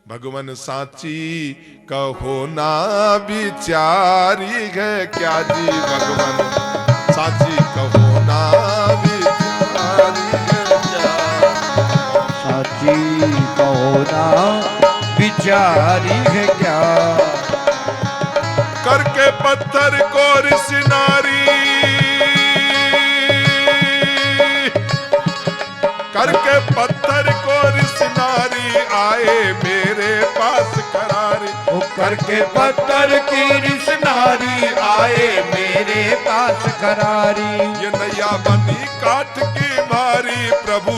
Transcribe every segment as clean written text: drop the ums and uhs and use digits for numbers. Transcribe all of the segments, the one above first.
भगवन साची कहो ना बिचारी है क्या जी। भगवन साची कहो ना बिचारी है क्या। साची कहो ना बिचारी है क्या। करके पत्थर को ऋष नारी, करके पत्थर को ऋष नारी आए मेरे पास करारी। करके पत्थर की ऋष नारी आए मेरे पास करारी। ये नैया बनी काठ की मारी प्रभु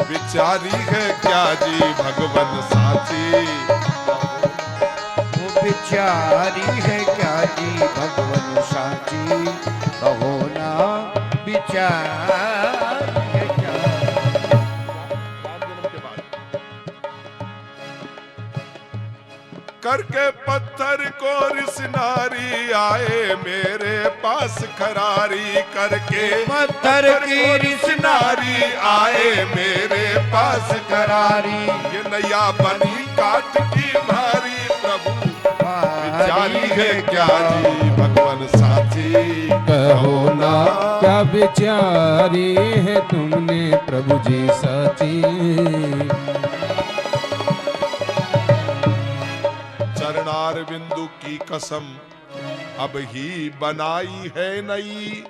बिचारी है क्या जी। भगवन साची वो बिचारी है क्या जी। भगवन साची कहो ना बिचारी है क्या। करके पत्थर को ऋष नारी आए मेरे पास खरारी। करके पत्थर की ऋष नारी आए मेरे पास करारी। ये नैया बनी काठ की भारी प्रभु बिचारी है क्या जी। भगवन साची कहो ना क्या बिचारी है तुमने प्रभु जी साची। चरणार बिंदु की कसम अब ही बनाई है नई।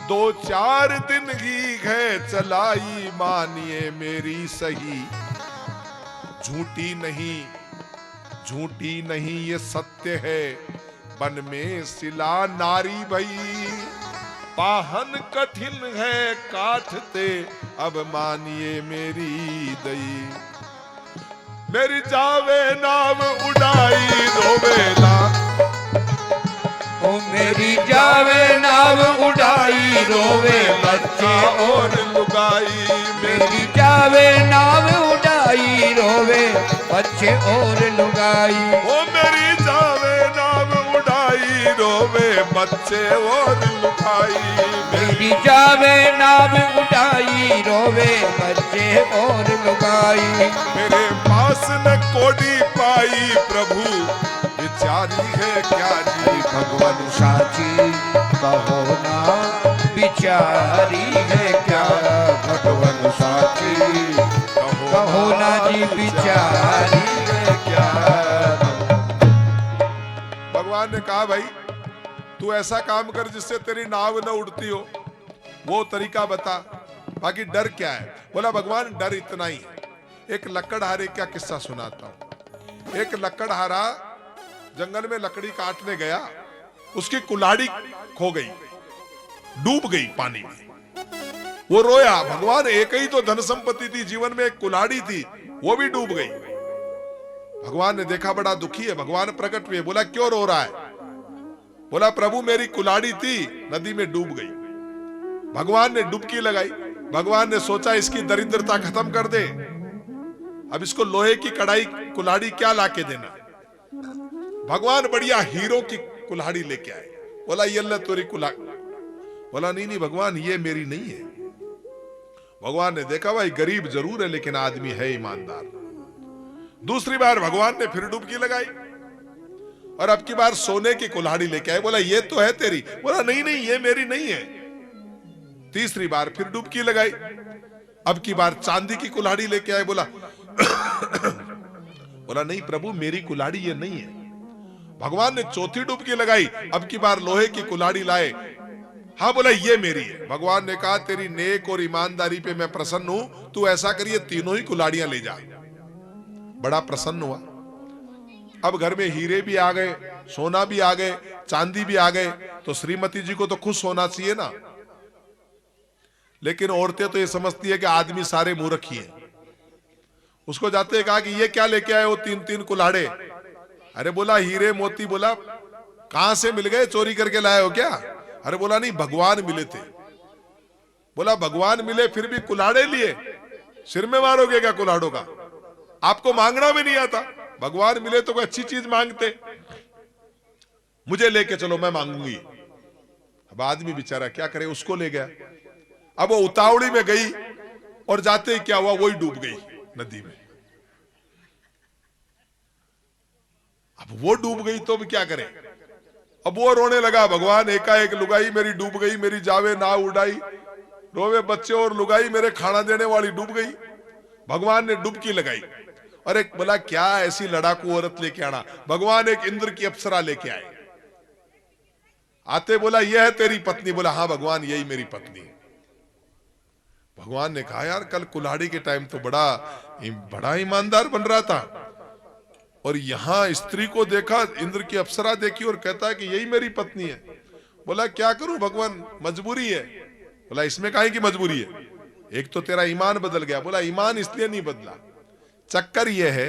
2-4 दिन ही है चलाई मानिए मेरी सही। झूठी नहीं, झूठी नहीं ये सत्य है। बन में सिला नारी भई पाहन कठिन है काटते अब मानिए मेरी दई। मेरी जावे नाव उड़ाई रोवेला। ओ मेरी जावे नाव उड़ाई रोवे बच्चे और लुगाई। मेरी जावे नाव उड़ाई रोवे बच्चे और लुगाई। ओ मेरी जावे नाव उड़ाई रोवे बच्चे और लुगाई। मेरी जावे नाव उड़ाई रोवे बच्चे और लुगाई। मेरे पास न कोडी पाई प्रभु बिचारी है क्या जी। भगवन साची कहो ना बिचारी है क्या। भगवन साची कहो ना जी बिचारी है क्या। भगवान ने कहा भाई तू ऐसा काम कर जिससे तेरी नाव न उड़ती हो, वो तरीका बता, बाकी डर क्या है। बोला भगवान डर इतना ही है। एक लकड़हारे का किस्सा सुनाता हूं। एक लकड़हारा जंगल में लकड़ी काटने गया, उसकी कुल्हाड़ी खो गई, डूब गई पानी में। वो रोया, भगवान एक ही तो धन संपत्ति थी जीवन में, एक कुल्हाड़ी थी, वो भी डूब गई। भगवान ने देखा बड़ा दुखी है, भगवान प्रकट हुए, बोला क्यों रो रहा है। बोला प्रभु मेरी कुल्हाड़ी थी नदी में डूब गई। भगवान ने डुबकी लगाई। भगवान ने सोचा इसकी दरिद्रता खत्म कर दे, अब इसको लोहे की कड़ाई कुल्हाड़ी क्या लाके देना। भगवान बढ़िया हीरो की कुल्हाड़ी लेके आए। बोला ये ले तेरी कुल्हाड़ी। बोला नहीं नहीं भगवान ये मेरी नहीं है। भगवान ने देखा भाई गरीब जरूर है लेकिन आदमी है ईमानदार। दूसरी बार भगवान ने फिर डुबकी लगाई और अब की बार सोने की कुल्हाड़ी लेके आए। बोला ये तो है तेरी। बोला नहीं नहीं ये मेरी नहीं है। तीसरी बार फिर डुबकी लगाई, अब की बार चांदी की कुल्हाड़ी लेके आए। बोला बोला नहीं प्रभु मेरी कुल्हाड़ी ये नहीं है। भगवान ने चौथी डुबकी लगाई, अब की बार लोहे की कुल्हाड़ी लाए। हाँ बोला ये मेरी है। भगवान ने कहा तेरी नेक और ईमानदारी पे मैं प्रसन्न हूं, तू ऐसा करिए तीनों ही कुल्हाड़ियां ले जा। बड़ा प्रसन्न हुआ। अब घर में हीरे भी आ गए, सोना भी आ गए, चांदी भी आ गए, तो श्रीमती जी को तो खुश होना चाहिए ना। लेकिन औरतें तो ये समझती है कि आदमी सारे मूर्ख ही हैं। उसको जाते ही कहा कि ये क्या लेके आए हो 3-3 कुल्हाड़े। अरे बोला हीरे मोती। बोला कहां से मिल गए, चोरी करके लाए हो क्या। अरे बोला नहीं भगवान मिले थे। बोला भगवान मिले फिर भी कुल्हाड़े लिए, सिर में मारोगे क्या कुल्हाड़ों का। आपको मांगना भी नहीं आता। भगवान मिले तो कोई अच्छी चीज मांगते, मुझे लेके चलो मैं मांगूंगी। अब आदमी बेचारा क्या करे, उसको ले गया। अब वो उतावड़ी में गई और जाते ही क्या हुआ, वही डूब गई नदी में। अब वो डूब गई तो भी क्या करें। अब वो रोने लगा, भगवान एकाएक लुगाई मेरी डूब गई, मेरी जावे ना उड़ाई, रोवे बच्चे और लुगाई मेरे खाना देने वाली डूब गई। भगवान ने डुबकी लगाई और एक बोला क्या ऐसी लड़ाकू औरत लेके आना। भगवान एक इंद्र की अप्सरा लेके आए, आते बोला यह है तेरी पत्नी। बोला हाँ भगवान यही मेरी पत्नी है। भगवान ने कहा यार कल कुल्हाड़ी के टाइम तो बड़ा ईमानदार बन रहा था, और यहां स्त्री को देखा, इंद्र की अप्सरा देखी और कहता है कि यही मेरी पत्नी है। बोला क्या करूं भगवान, मजबूरी है। बोला इसमें काहे की मजबूरी है, एक तो तेरा ईमान बदल गया। बोला ईमान इसलिए नहीं बदला, चक्कर यह है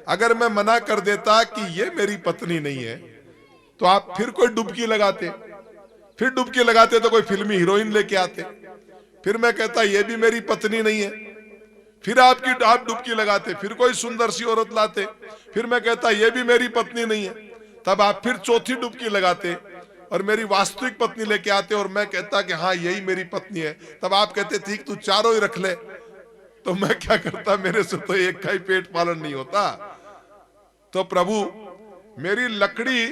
अगर मैं मना कर देता कि ये मेरी पत्नी नहीं है तो आप फिर कोई डुबकी लगाते, फिर डुबकी लगाते तो कोई फिल्मी हीरोइन लेके आते, फिर मैं कहता ये भी मेरी पत्नी नहीं है, फिर आप डुबकी लगाते, फिर कोई सुंदर सी औरत लाते, फिर मैं कहता ये भी मेरी पत्नी नहीं है, तब आप फिर चौथी डुबकी लगाते और मेरी वास्तविक पत्नी लेके आते और मैं कहता कि हाँ यही मेरी पत्नी है, तब आप कहते ठीक तू चारों ही रख ले। तो मैं क्या करता, मेरे से तो एक का ही पेट पालन नहीं होता। तो प्रभु मेरी लकड़ी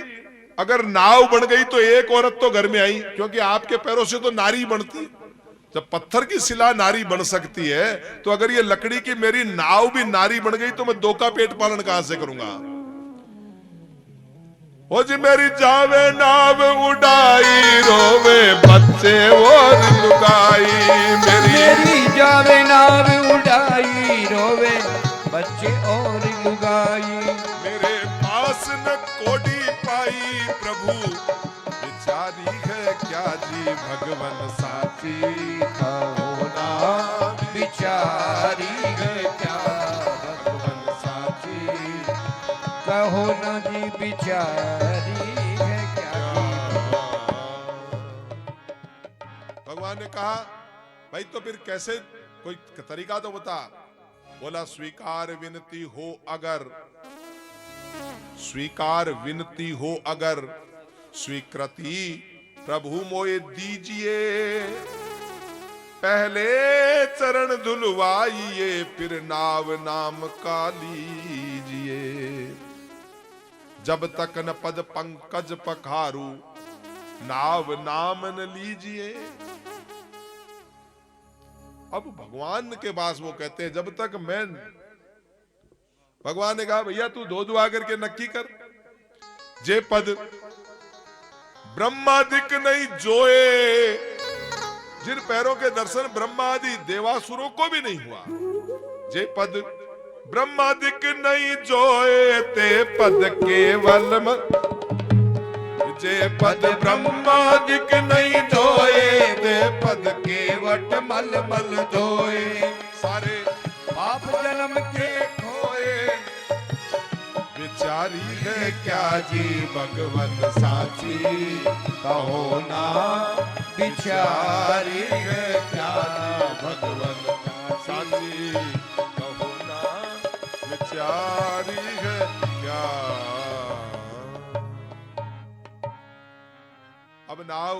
अगर नाव बन गई तो एक औरत तो घर में आई, क्योंकि आपके पैरों से तो नारी बनती। जब पत्थर की शिला नारी बन सकती है तो अगर ये लकड़ी की मेरी नाव भी नारी बन गई तो मैं दो का पेट पालन कहां से करूंगा। ओ जी मेरी जावे नाव उड़ाई, रोवे बच्चे और लुगाई, मेरी जावे नाव उड़ाई, रोवे बच्चे और लुगाई। मेरे पास न कोडी पाई, प्रभु बेचारी है क्या जी भगवन साची, कहो ना बिचारी है क्या भगवन साची, कहो ना जी बिचारी है क्या। भगवान ने कहा भाई तो फिर कैसे, कोई तरीका तो बता। बोला स्वीकार विनती हो अगर, स्वीकार विनती हो अगर, स्वीकृति प्रभु मोए दीजिए, पहले चरण धुलवाइए फिर नाव नाम का लीजिए, जब तक न पद पंकज पखारू नाव नाम न लीजिए। अब भगवान के पास वो कहते हैं जब तक मैं, भगवान ने कहा भैया तू धो धुआ करके नक्की कर, जे पद ब्रह्मादिक नहीं जोए, जिन पैरों के दर्शन ब्रह्मादि देवासुरों को भी नहीं हुआ, जे पद ब्रह्मादिक नहीं जोए, ते पद केवल जे पद ब्रह्मादिक नहीं जोए, ते पद केवट मल मल धोए, सारे पाप जन्म के खोए, बेचारी है क्या जी भगवन साची, कहो ना बिचारी है क्या भगवन साची, कहो ना बेचारी है क्या। अब नाव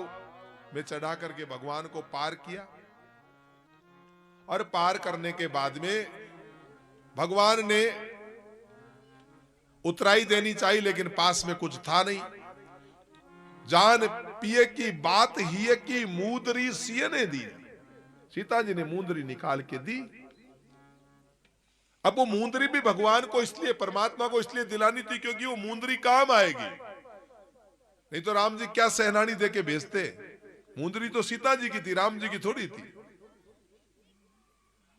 में चढ़ा करके भगवान को पार किया, और पार करने के बाद में भगवान ने उतराई देनी चाहिए, लेकिन पास में कुछ था नहीं। जान पिए की बात ही की मूदरी सिए ने दी, सीता जी ने मूंदरी निकाल के दी। अब वो मूंदरी भी भगवान को इसलिए, परमात्मा को इसलिए दिलानी थी क्योंकि वो मूंदरी काम आएगी, नहीं तो राम जी क्या सहनानी दे के भेजते। मूंदरी तो सीता जी की थी, राम जी की थोड़ी थी।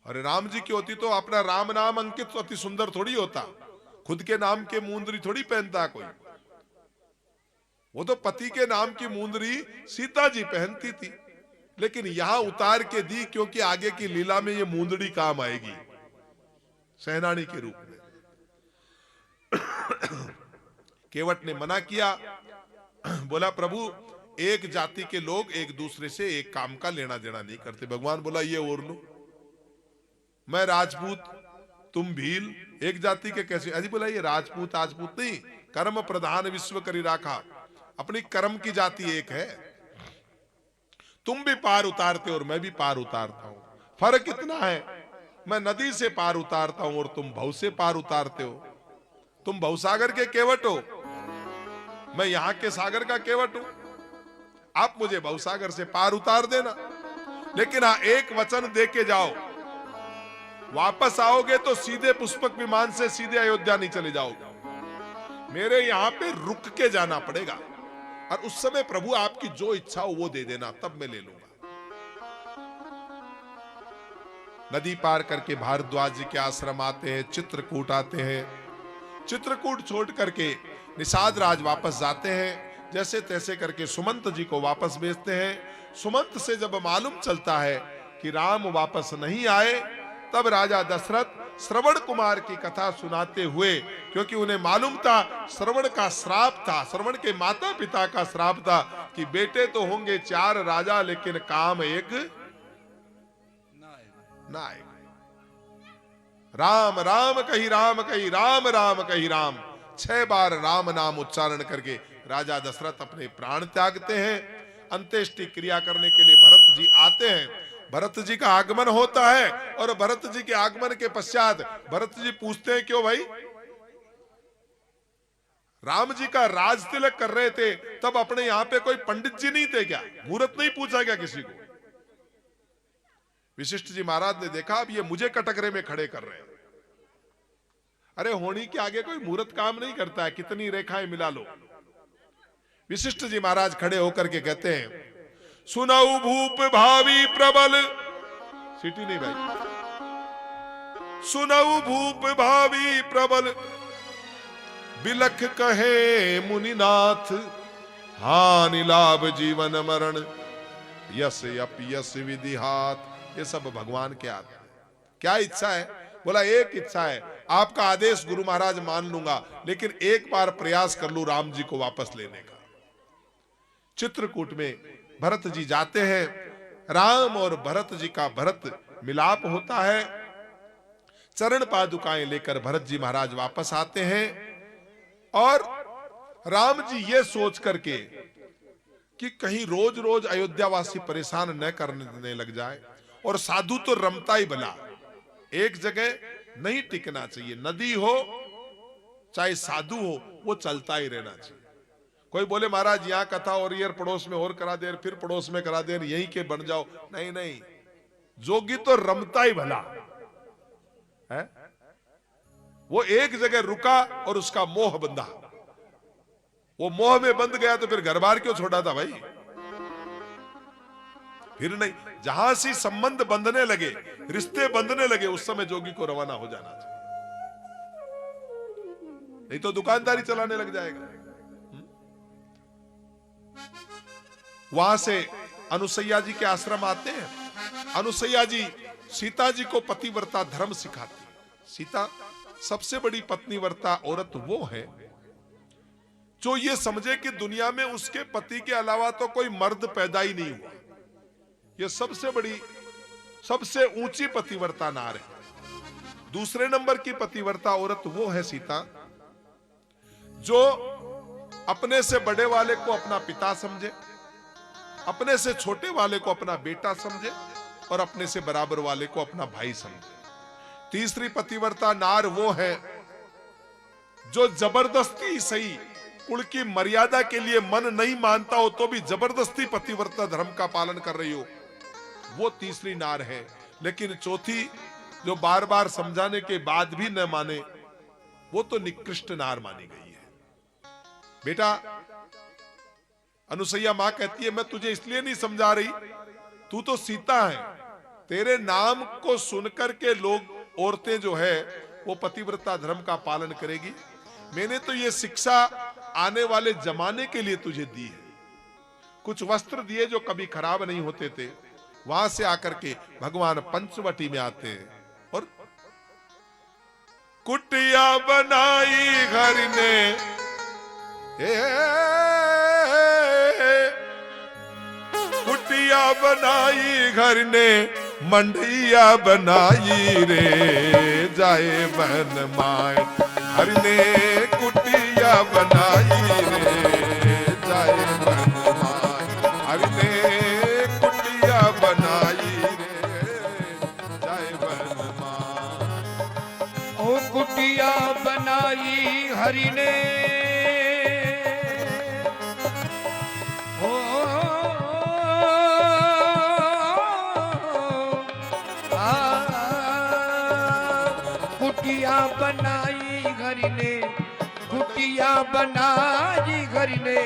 अरे राम जी की होती तो अपना राम नाम अंकित तो अति सुंदर थोड़ी होता, खुद के नाम के मूंदरी थोड़ी पहनता कोई। वो तो पति के नाम की मूंदरी सीता जी पहनती थी, लेकिन यहां उतार के दी क्योंकि आगे की लीला में ये मूंदड़ी काम आएगी सहनानी के रूप में। केवट ने मना किया, बोला प्रभु एक जाति के लोग एक दूसरे से एक काम का लेना देना नहीं करते। भगवान बोला ये और लो, मैं राजपूत तुम भील, एक जाति के कैसे। अजी बोला ये राजपूत राजपूत नहीं, कर्म प्रधान विश्व करी राखा, अपनी कर्म की जाति एक है। तुम भी पार उतारते हो और मैं भी पार उतारता हूं, फर्क इतना है मैं नदी से पार उतारता हूं और तुम भव से पार उतारते हो। तुम भवसागर के केवट हो मैं यहां के सागर का केवट हूं, आप मुझे भवसागर से पार उतार देना, लेकिन हाँ एक वचन दे के जाओ, वापस आओगे तो सीधे पुष्पक विमान से सीधे अयोध्या नहीं चले जाओगे, मेरे यहां पे रुक के जाना पड़ेगा, और उस समय प्रभु आपकी जो इच्छा हो वो दे देना, तब मैं ले लूंगा। नदी पार करके भारद्वाज जी के आश्रम आते हैं, चित्रकूट आते हैं, चित्रकूट छोड़ करके निषाद राज वापस जाते हैं, जैसे तैसे करके सुमंत जी को वापस भेजते हैं। सुमंत से जब मालूम चलता है कि राम वापस नहीं आए, तब राजा दशरथ श्रवण कुमार की कथा सुनाते हुए, क्योंकि उन्हें मालूम था श्रवण का श्राप था, श्रवण के माता पिता का श्राप था कि बेटे तो होंगे 4 राजा लेकिन काम एक ना आएगा। राम राम कही राम कही राम राम कही राम, 6 बार राम नाम उच्चारण करके राजा दशरथ अपने प्राण त्यागते हैं। अंत्येष्टि क्रिया करने के लिए भरत जी आते हैं, भरत जी का आगमन होता है, और भरत जी के आगमन के पश्चात भरत जी पूछते हैं, क्यों भाई, राम जी का राज तिलक कर रहे थे तब अपने यहां पे कोई पंडित जी नहीं थे क्या, मुहूर्त नहीं पूछा क्या किसी को? वशिष्ठ जी महाराज ने देखा अब ये मुझे कटघरे में खड़े कर रहे हैं, अरे होनी के आगे कोई मुहूर्त काम नहीं करता है, कितनी रेखाएं मिला लो। वशिष्ठ जी महाराज खड़े होकर के कहते हैं, सुनाऊ भूप भावी प्रबल, सीटी नहीं भाई, सुनाऊ भूप भावी प्रबल, बिलख कहे मुनिनाथ, हानि लाभ जीवन मरण, यस अप यस विधि हाथ। ये सब भगवान के हाथ में। क्या इच्छा है? बोला एक इच्छा है, आपका आदेश गुरु महाराज मान लूंगा, लेकिन एक बार प्रयास कर लूं राम जी को वापस लेने का। चित्रकूट में भरत जी जाते हैं, राम और भरत जी का भरत मिलाप होता है, चरण पादुकाएं लेकर भरत जी महाराज वापस आते हैं, और राम जी ये सोच करके कि कहीं रोज रोज अयोध्यावासी परेशान न करने लग जाए, और साधु तो रमता ही भला, एक जगह नहीं टिकना चाहिए, नदी हो चाहे साधु हो वो चलता ही रहना चाहिए। कोई बोले महाराज यहां कथा और यार पड़ोस में और करा दे, फिर पड़ोस में करा दे, यहीं के बन जाओ, नहीं नहीं, जोगी तो रमता ही भला है, वो एक जगह रुका और उसका मोह बंधा, वो मोह में बंध गया तो फिर घर बार क्यों छोड़ा था भाई, फिर नहीं, जहां से संबंध बंधने लगे, रिश्ते बंधने लगे, उस समय जोगी को रवाना हो जाना चाहिए, नहीं तो दुकानदारी चलाने लग जाएगा। वहां से अनुसैया जी के आश्रम आते हैं, अनुसैया जी सीता जी को पतिव्रता धर्म सिखाती। सीता सबसे बड़ी पत्नीव्रता औरत वो है जो ये समझे कि दुनिया में उसके पति के अलावा तो कोई मर्द पैदा ही नहीं हुआ, ये सबसे बड़ी सबसे ऊंची पतिव्रता नार है। दूसरे नंबर की पतिव्रता औरत वो है सीता, जो अपने से बड़े वाले को अपना पिता समझे, अपने से छोटे वाले को अपना बेटा समझे, और अपने से बराबर वाले को अपना भाई समझे। तीसरी पतिव्रता नार वो है जो जबरदस्ती सही कुल की मर्यादा के लिए मन नहीं मानता हो तो भी जबरदस्ती पतिव्रता धर्म का पालन कर रही हो, वो तीसरी नार है। लेकिन चौथी जो बार बार समझाने के बाद भी न माने, वो तो निकृष्ट नार मानी गई है। बेटा, अनुसैया मां कहती है मैं तुझे इसलिए नहीं समझा रही, तू तो सीता है, तेरे नाम को सुनकर के लोग औरतें जो है वो पतिव्रता धर्म का पालन करेगी। मैंने तो ये शिक्षा आने वाले जमाने के लिए तुझे दी है। कुछ वस्त्र दिए जो कभी खराब नहीं होते थे, वहां से आकर के भगवान पंचवटी में आते हैं और कुटिया बनाई घर ने, कुटिया बनाई घर ने, मंडिया बनाई रे, जाए बहन माए घर ने, कुटिया बनाई रे, जाए बहन माए घर ने, कुटिया बनाई रे, जाए बहन माए। ओ कुटिया बनाई हरि ने, कुटिया बनाई हरि ने, कुटिया बनाई हरि ने,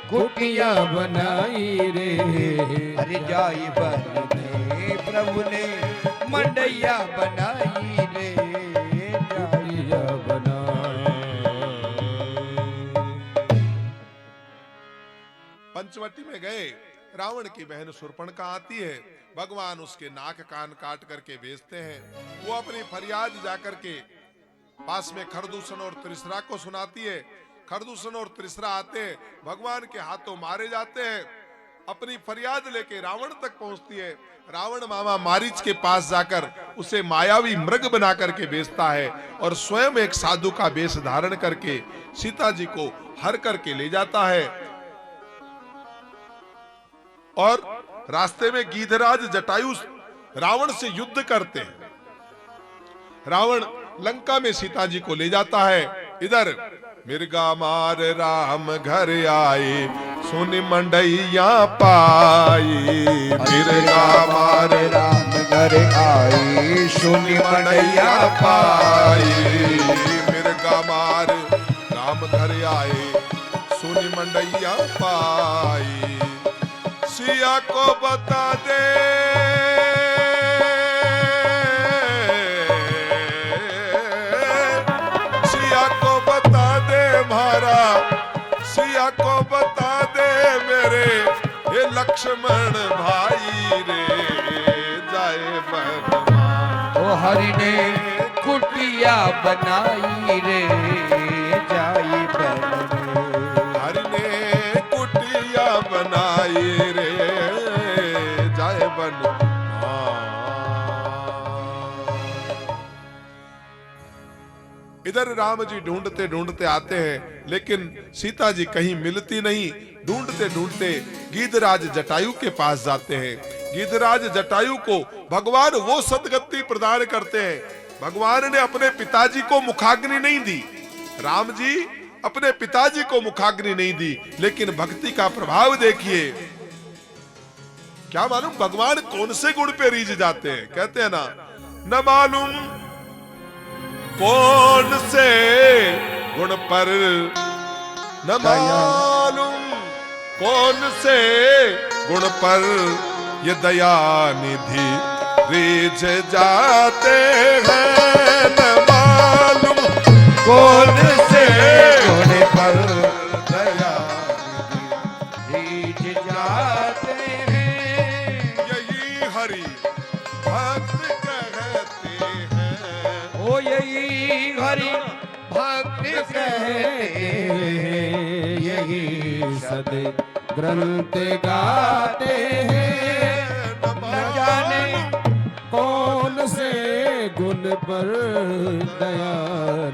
कुटिया बनाई रे। अरे जाई बन ने प्रभु ने मंडैया बनाई रे, कुटिया बनाई। पंचवटी में गए, रावण की बहन शूर्पणखा आती है, भगवान उसके नाक कान काट करके बेचते हैं। वो अपनी फरियाद जाकर के पास में खरदूषण और त्रिसरा को सुनाती है। खरदूषण और त्रिसरा आते हैं, भगवान के हाथों मारे जाते हैं। अपनी फरियाद लेके रावण तक पहुंचती है। रावण मामा मारीच के पास जाकर उसे मायावी मृग बना करके बेचता है और स्वयं एक साधु का वेश धारण करके सीता जी को हर करके ले जाता है। और रास्ते में गीधराज जटायु रावण से युद्ध करते हैं। रावण लंका में सीता जी को ले जाता है। इधर मिर्गा मार राम घर आए, सुन मंडैया पाई। मिर्गा मार राम घर आई, सुन मंडैया पाई। मिर्गा मार राम घर आए, सुन मंडैया पाई। सिया को बता दे भारा, सिया को बता दे मेरे ये लक्ष्मण भाई रे, जाए बनवा। ओ हरि ने कुटिया बनाई रे, जाई बनवा। हरि ने कुटिया बनाई रे, जाए बनवा। इधर राम जी ढूंढते ढूंढते आते हैं, लेकिन सीता जी कहीं मिलती नहीं। ढूंढते ढूंढते गीधराज जटायु के पास जाते हैं। गीधराज जटायु को भगवान वो सदगति प्रदान करते हैं। भगवान ने अपने पिताजी को मुखाग्नि नहीं दी, राम जी अपने पिताजी को मुखाग्नि नहीं दी, लेकिन भक्ति का प्रभाव देखिए। क्या मालूम भगवान कौन से गुण पे रीझ जाते हैं। कहते हैं ना, न मालूम कौन से गुण पर, न मालूम कौन से गुण पर ये दया निधि रीझ जाते हैं। न मालूम कौन से गुण पर दया निधि रीझ जाते हैं। यही हरि भक्त कहते हैं। ओ यही हरि भक्त कहते हैं, यही सद ग्रंथ गाते हैं। न जाने कौन से गुण पर दया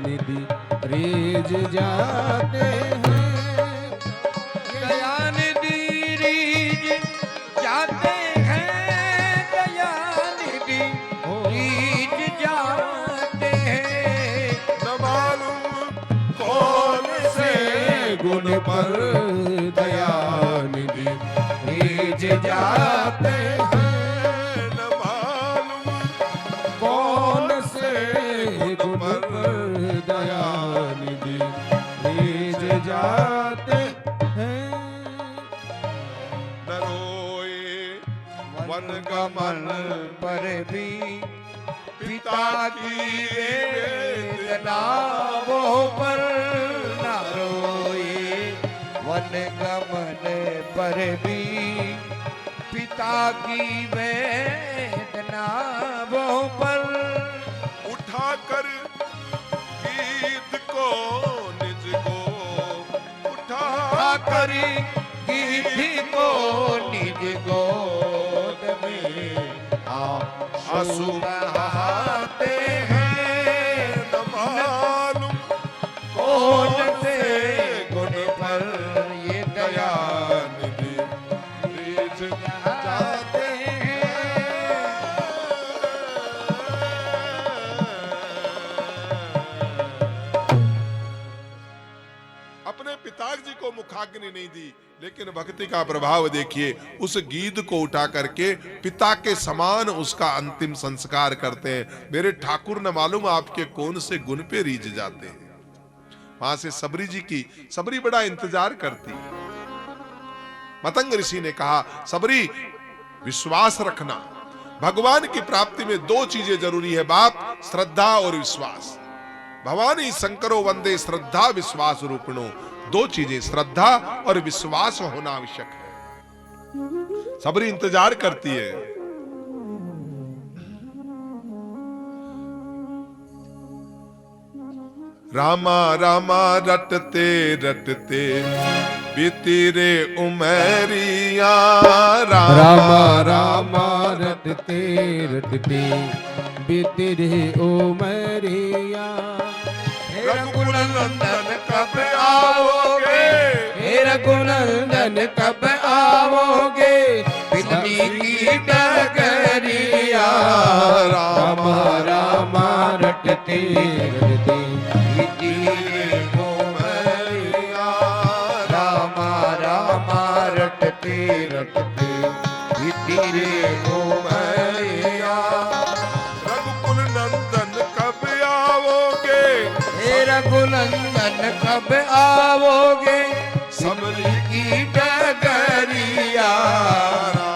निधि रीझ जाते हैं। दया निधि रीझ जाते हैं, दया निधि रीझ जाते हैं। न मालूम कौन से गुण पर दया निधि रीझ जाते हैं। न मालूम कौन से गुण पर दया निधि रीझ जाते हैं। न रोए वन गमन पर भी पिता की वेदना वो पर न रोए। वन गमन पर भी पिता की वेदना वो पर उठा कर गीत को निज को, उठा कर गीत को निज गोद में आंसू बहाते हैं। न मालूम कौन से गुण पर ये दया निधि रीझ जाते हैं। अपने पिताजी को मुखाग्नि नहीं दी, लेकिन भक्ति का प्रभाव देखिए, उस गीध को उठा करके पिता के समान उसका अंतिम संस्कार करते हैं। मेरे ठाकुर न मालूम आपके कौन से गुण पे रीझ जाते हैं। वहां से सबरी जी की, सबरी बड़ा इंतजार करती है। मतंग ऋषि ने कहा, सबरी विश्वास रखना, भगवान की प्राप्ति में दो चीजें जरूरी है बाप, श्रद्धा और विश्वास। भवानी शंकरो वंदे श्रद्धा विश्वास रूपिणो, दो चीजें श्रद्धा और विश्वास होना आवश्यक है। सबरी इंतजार करती है। रामा रामा रटते रटते बीती रे उमरिया, रामा रामा रटते रटते बीती रे उमरिया। रघुकुल नंदन कब आओगे, हे रघुनंदन कब आओगे, पितनी की डगरिया। रामा रामा रटते रटते बीती रे उमरिया। रामा रामा रटते रटते बीती रे उमरिया। रघुकुल नंदन कब आओगे, हे रघुनंदन कब आओगे, सबरी की डगरिया।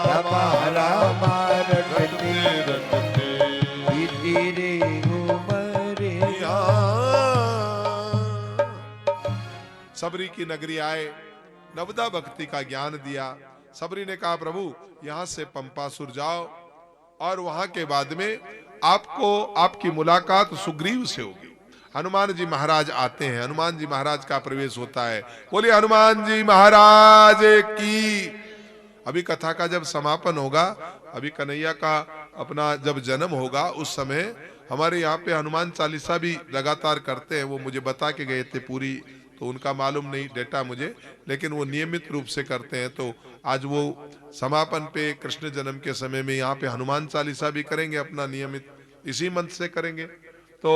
रामा रामा रटते रटते बीती रे उमरिया। सबरी की नगरी आए, नवदा भक्ति का ज्ञान दिया। सबरी ने कहा, प्रभु यहां से पंपासुर जाओ और वहां के बाद में आपको आपकी मुलाकात सुग्रीव से होगी। हनुमान जी महाराज आते हैं, हनुमान जी महाराज का प्रवेश होता है। बोलिए हनुमान जी महाराज की। अभी कथा का जब समापन होगा, अभी कन्हैया का अपना जब जन्म होगा, उस समय हमारे यहाँ पे हनुमान चालीसा भी लगातार करते हैं। वो मुझे बता के गए थे पूरी, तो उनका मालूम नहीं डेटा मुझे, लेकिन वो नियमित रूप से करते हैं। तो आज वो समापन पे कृष्ण जन्म के समय में यहाँ पे हनुमान चालीसा भी करेंगे, अपना नियमित इसी मंत्र से करेंगे। तो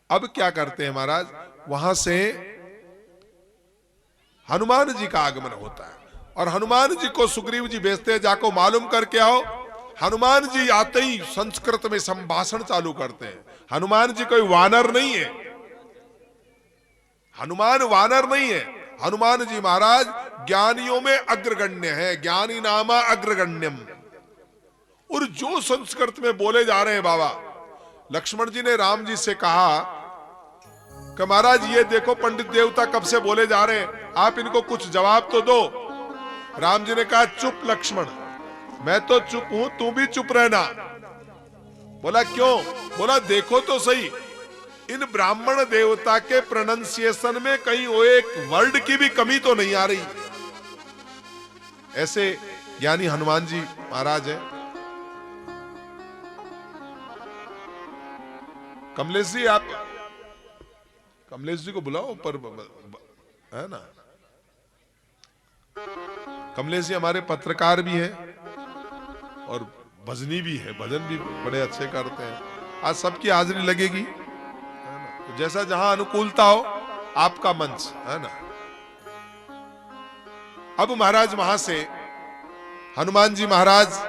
अब क्या करते हैं महाराज, वहां से हनुमान जी का आगमन होता है और हनुमान जी को सुग्रीव जी भेजते हैं, जाको मालूम करके आओ। हनुमान जी आते ही संस्कृत में संभाषण चालू करते हैं। हनुमान जी कोई वानर नहीं है, हनुमान वानर नहीं है। हनुमान जी महाराज ज्ञानियों में अग्रगण्य है, ज्ञानी नामा अग्रगण्यम। और जो संस्कृत में बोले जा रहे हैं बाबा, लक्ष्मण जी ने राम जी से कहा कि महाराज ये देखो पंडित देवता कब से बोले जा रहे हैं, आप इनको कुछ जवाब तो दो। राम जी ने कहा, चुप लक्ष्मण, मैं तो चुप हूं, तू भी चुप रहना। बोला क्यों? बोला देखो तो सही, इन ब्राह्मण देवता के प्रोनाउंसिएशन में कहीं वो एक वर्ड की भी कमी तो नहीं आ रही। ऐसे ज्ञानी हनुमान जी महाराज है। कमलेश जी, आप कमलेश जी को बुलाओ पर, है ना। कमलेश जी हमारे पत्रकार भी हैं और भजनी भी है, भजन भी बड़े अच्छे करते हैं। आज सबकी हाजिरी लगेगी, है ना। तो जैसा जहां अनुकूलता हो, आपका मंच, है ना। अब महाराज वहां से हनुमान जी महाराज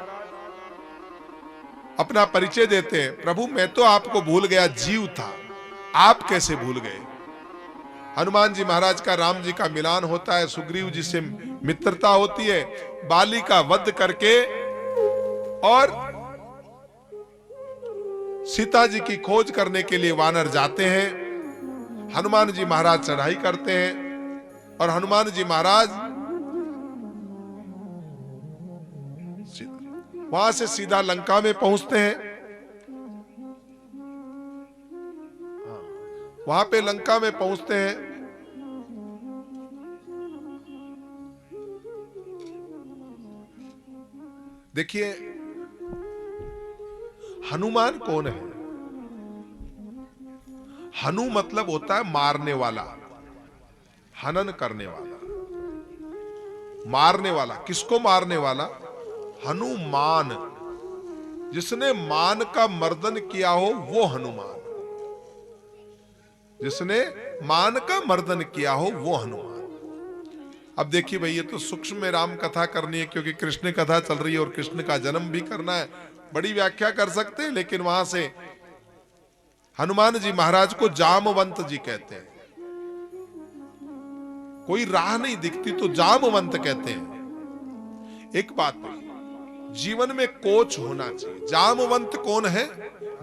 अपना परिचय देते हैं। प्रभु मैं तो आपको भूल गया, जीव था, आप कैसे भूल गए? हनुमान जी महाराज का राम जी का मिलान होता है, सुग्रीव जी से मित्रता होती है, बाली का वध करके और सीता जी की खोज करने के लिए वानर जाते हैं। हनुमान जी महाराज चढ़ाई करते हैं और हनुमान जी महाराज वहां से सीधा लंका में पहुंचते हैं। वहां पे लंका में पहुंचते हैं। देखिए हनुमान कौन है? हनु मतलब होता है मारने वाला, हनन करने वाला, मारने वाला। किसको मारने वाला? हनुमान, जिसने मान का मर्दन किया हो वो हनुमान। जिसने मान का मर्दन किया हो वो हनुमान। अब देखिए भाई, ये तो सूक्ष्म में राम कथा करनी है क्योंकि कृष्ण कथा चल रही है और कृष्ण का जन्म भी करना है। बड़ी व्याख्या कर सकते हैं, लेकिन वहां से हनुमान जी महाराज को जामवंत जी कहते हैं। कोई राह नहीं दिखती तो जामवंत कहते हैं। एक बात है, जीवन में कोच होना चाहिए। जामवंत कौन है?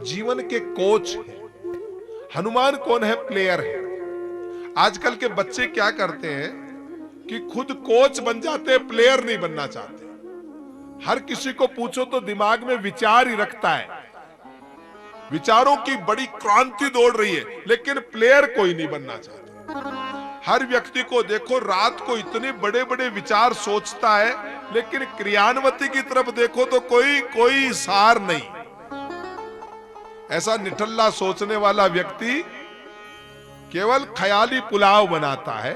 जीवन के कोच है। हनुमान कौन है? प्लेयर है। आजकल के बच्चे क्या करते हैं कि खुद कोच बन जाते हैं, प्लेयर नहीं बनना चाहते। हर किसी को पूछो तो दिमाग में विचार ही रखता है, विचारों की बड़ी क्रांति दौड़ रही है, लेकिन प्लेयर कोई नहीं बनना चाहता। हर व्यक्ति को देखो, रात को इतने बड़े बड़े विचार सोचता है, लेकिन क्रियान्वती की तरफ देखो तो कोई सार नहीं। ऐसा निठल्ला सोचने वाला व्यक्ति केवल ख्याली पुलाव बनाता है।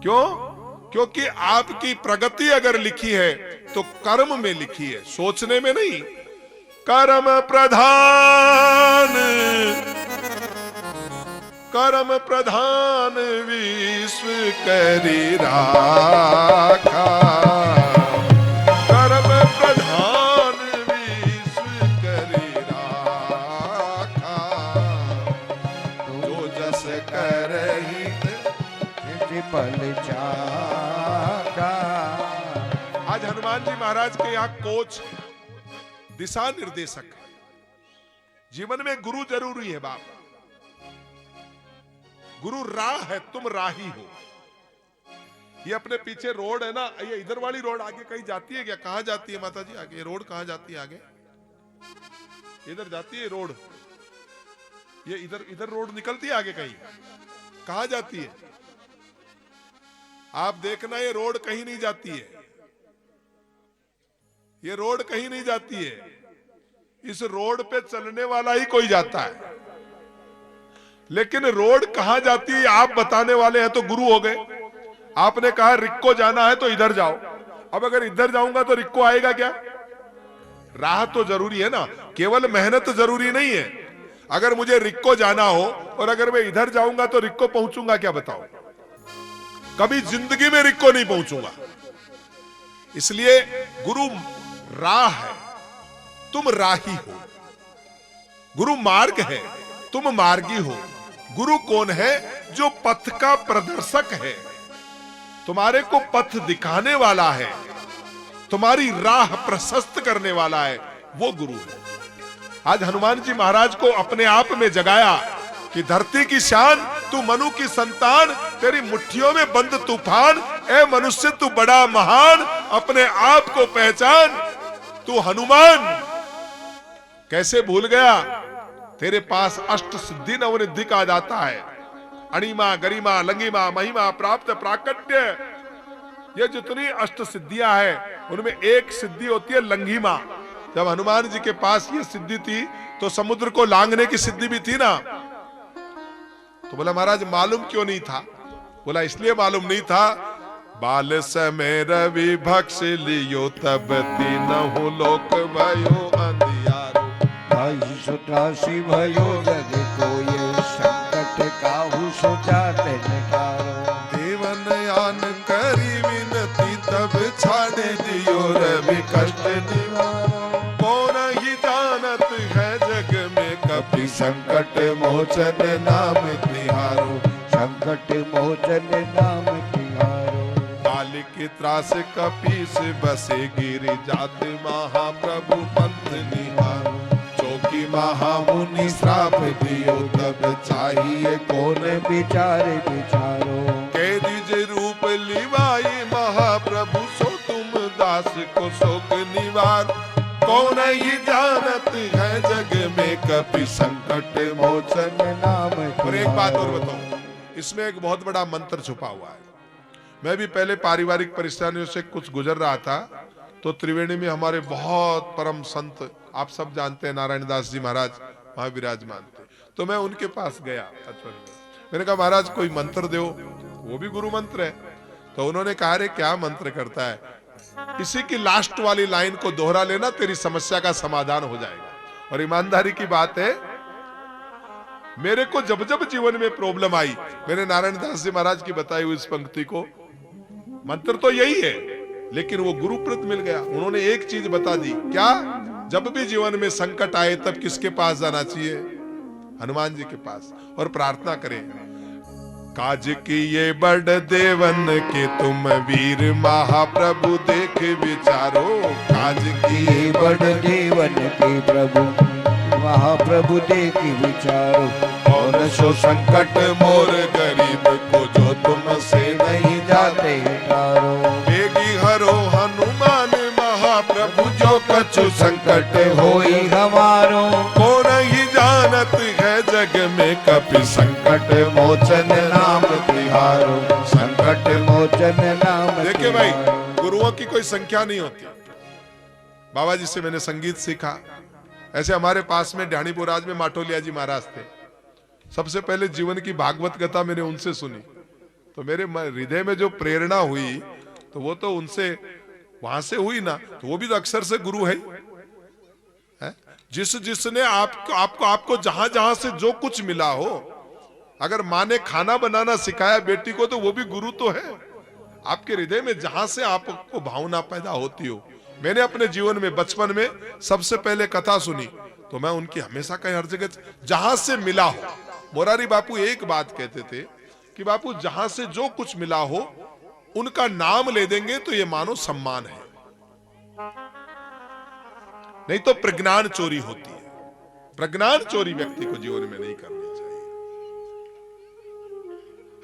क्यों? क्योंकि आपकी प्रगति अगर लिखी है तो कर्म में लिखी है, सोचने में नहीं। कर्म प्रधान विश्व करी राखा। कर्म प्रधान विश्व करी राखा। जो जस करहि पल जागा। आज हनुमान जी महाराज के यहाँ कोच है, दिशा निर्देशक है। जीवन में गुरु जरूरी है बाप। गुरु राह है, तुम राही हो। ये अपने पीछे रोड है ना, ये इधर वाली रोड आगे कहीं जाती है क्या? कहां जाती है माता जी आगे? रोड कहां जाती है आगे? इधर जाती है रोड। ये इधर रोड निकलती है आगे कहीं? कहां जाती है? आप देखना, ये रोड कहीं नहीं जाती है। ये रोड कहीं नहीं जाती है। इस रोड पे चलने वाला ही कोई जाता है, लेकिन रोड कहां जाती है आप बताने वाले हैं तो गुरु हो गए। आपने कहा रिक्को जाना है तो इधर जाओ। अब अगर इधर जाऊंगा तो रिक्को आएगा क्या? राह तो जरूरी है ना, केवल मेहनत जरूरी नहीं है। अगर मुझे रिक्को जाना हो और अगर मैं इधर जाऊंगा तो रिक्को पहुंचूंगा क्या? बताओ। कभी जिंदगी में रिक्को नहीं पहुंचूंगा। इसलिए गुरु राह है, तुम राही हो। गुरु मार्ग है, तुम मार्गी हो। गुरु कौन है? जो पथ का प्रदर्शक है, तुम्हारे को पथ दिखाने वाला है, तुम्हारी राह प्रशस्त करने वाला है, वो गुरु है। आज हनुमान जी महाराज को अपने आप में जगाया कि धरती की शान, तू मनु की संतान, तेरी मुट्ठियों में बंद तूफान। ए मनुष्य तू बड़ा महान, अपने आप को पहचान, तू हनुमान। कैसे भूल गया? तेरे पास अष्ट सिद्धि नवनिधि का जाता है। अणिमा, गरिमा, लंगिमा, महिमा, प्राप्त, प्राकट्य, ये जितनी अष्ट सिद्धियां हैं उनमें एक सिद्धि होती है लंगिमा। जब हनुमान जी के पास ये सिद्धि थी तो समुद्र को लांघने की सिद्धि भी थी ना। तो बोला महाराज मालूम क्यों नहीं था? बोला इसलिए मालूम नहीं था, बाल समय रवि भक्ष लियो तब तीनहु लोक भयो अंधियारो। भाई सुत्रासी भयो जग कोय, संकट काहू सुजाते नकारो। देवन आन करी विनती तब छाड़े दियो रवि कष्ट निवारो। कौन ही जानत है जग में कपि संकट मोचन नाम तिहारो। संकट मोचन नाम तिहारो। बाल की त्रास कपीस बसे गिर जात महाप्रभु पंथ निहारो। चौकी महामुनि श्राप दियो तब चाहिए कौन विचारे विचारो। कह दीजिए रूप लिवाई महाप्रभु, सो तुम दास को शोक निवार। कौन ही जानत है जग में कपि संकट मोचन नाम। और एक बात और बताऊं, इसमें एक बहुत बड़ा मंत्र छुपा हुआ है। मैं भी पहले पारिवारिक परेशानियों से कुछ गुजर रहा था, तो त्रिवेणी में हमारे बहुत परम संत, आप सब जानते हैं, नारायण दास जी महाराज वहां विराजमान थे। तो मैं उनके पास गया बचपन में। मैंने कहा महाराज कोई मंत्र दो, वो भी गुरु मंत्र है। तो उन्होंने कहा रे क्या मंत्र करता है? इसी की लास्ट वाली लाइन को दोहरा लेना, तेरी समस्या का समाधान हो जाएगा। और ईमानदारी की बात है, मेरे को जब जब जीवन में प्रॉब्लम आई, मैंने नारायण दास जी महाराज की बताई हुई इस पंक्ति को, मंत्र तो यही है लेकिन वो गुरुप्रत मिल गया। उन्होंने एक चीज बता दी, क्या? जब भी जीवन में संकट आए तब किसके पास जाना चाहिए? हनुमान जी के पास, और प्रार्थना करें, काज किए बड़ देवन के तुम वीर महाप्रभु देख विचारो। काज किए बड़ देवन के प्रभु महाप्रभु देख विचारो। और सो संकट मोर गरीब को जो तुमसे नहीं जाते तारो। बेगी हरो हनुमान महाप्रभु जो कछु संकट होई हमारो। को नहीं जानत है जग में कपि संकट मोचन नाम तिहारो। संकट मोचन नाम। देखिए भाई, गुरुओं की कोई संख्या नहीं होती। बाबा जी से मैंने संगीत सीखा। ऐसे हमारे पास में ढाणीपुराज में माटोलिया जी महाराज थे। सबसे पहले जीवन की भागवत कथा मैंने उनसे सुनी, तो मेरे हृदय में जो प्रेरणा हुई तो वो तो उनसे वहां से हुई ना, तो वो भी तो अक्षर से गुरु है। जिसने आपको जहां जहां से जो कुछ मिला हो, अगर माँ ने खाना बनाना सिखाया बेटी को तो वो भी गुरु तो है। आपके हृदय में जहां से आपको भावना पैदा होती हो। मैंने अपने जीवन में बचपन में सबसे पहले कथा सुनी तो मैं उनकी हमेशा कहीं हर जगह जहां से मिला हो। मोरारी बापू एक बात कहते थे कि बापू जहां से जो कुछ मिला हो उनका नाम ले देंगे तो ये मानो सम्मान है, नहीं तो प्रज्ञान चोरी होती है। प्रज्ञान चोरी व्यक्ति को जीवन में नहीं करनी चाहिए।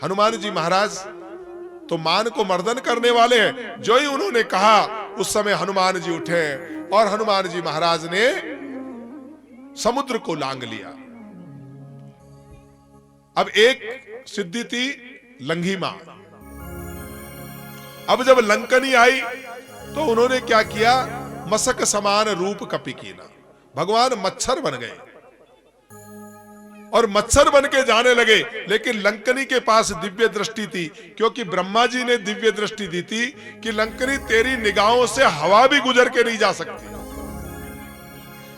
हनुमान जी महाराज तो मान को मर्दन करने वाले हैं। जो ही उन्होंने कहा उस समय हनुमान जी उठे और हनुमान जी महाराज ने समुद्र को लांग लिया। अब एक सिद्धि थी लंघिमा। अब जब लंकनी आई तो उन्होंने क्या किया? मसक समान रूप कपि कीना। भगवान मच्छर बन गए और मच्छर बन के जाने लगे। लेकिन लंकनी के पास दिव्य दृष्टि थी, क्योंकि ब्रह्मा जी ने दिव्य दृष्टि दी थी कि लंकनी तेरी निगाहों से हवा भी गुजर के नहीं जा सकती।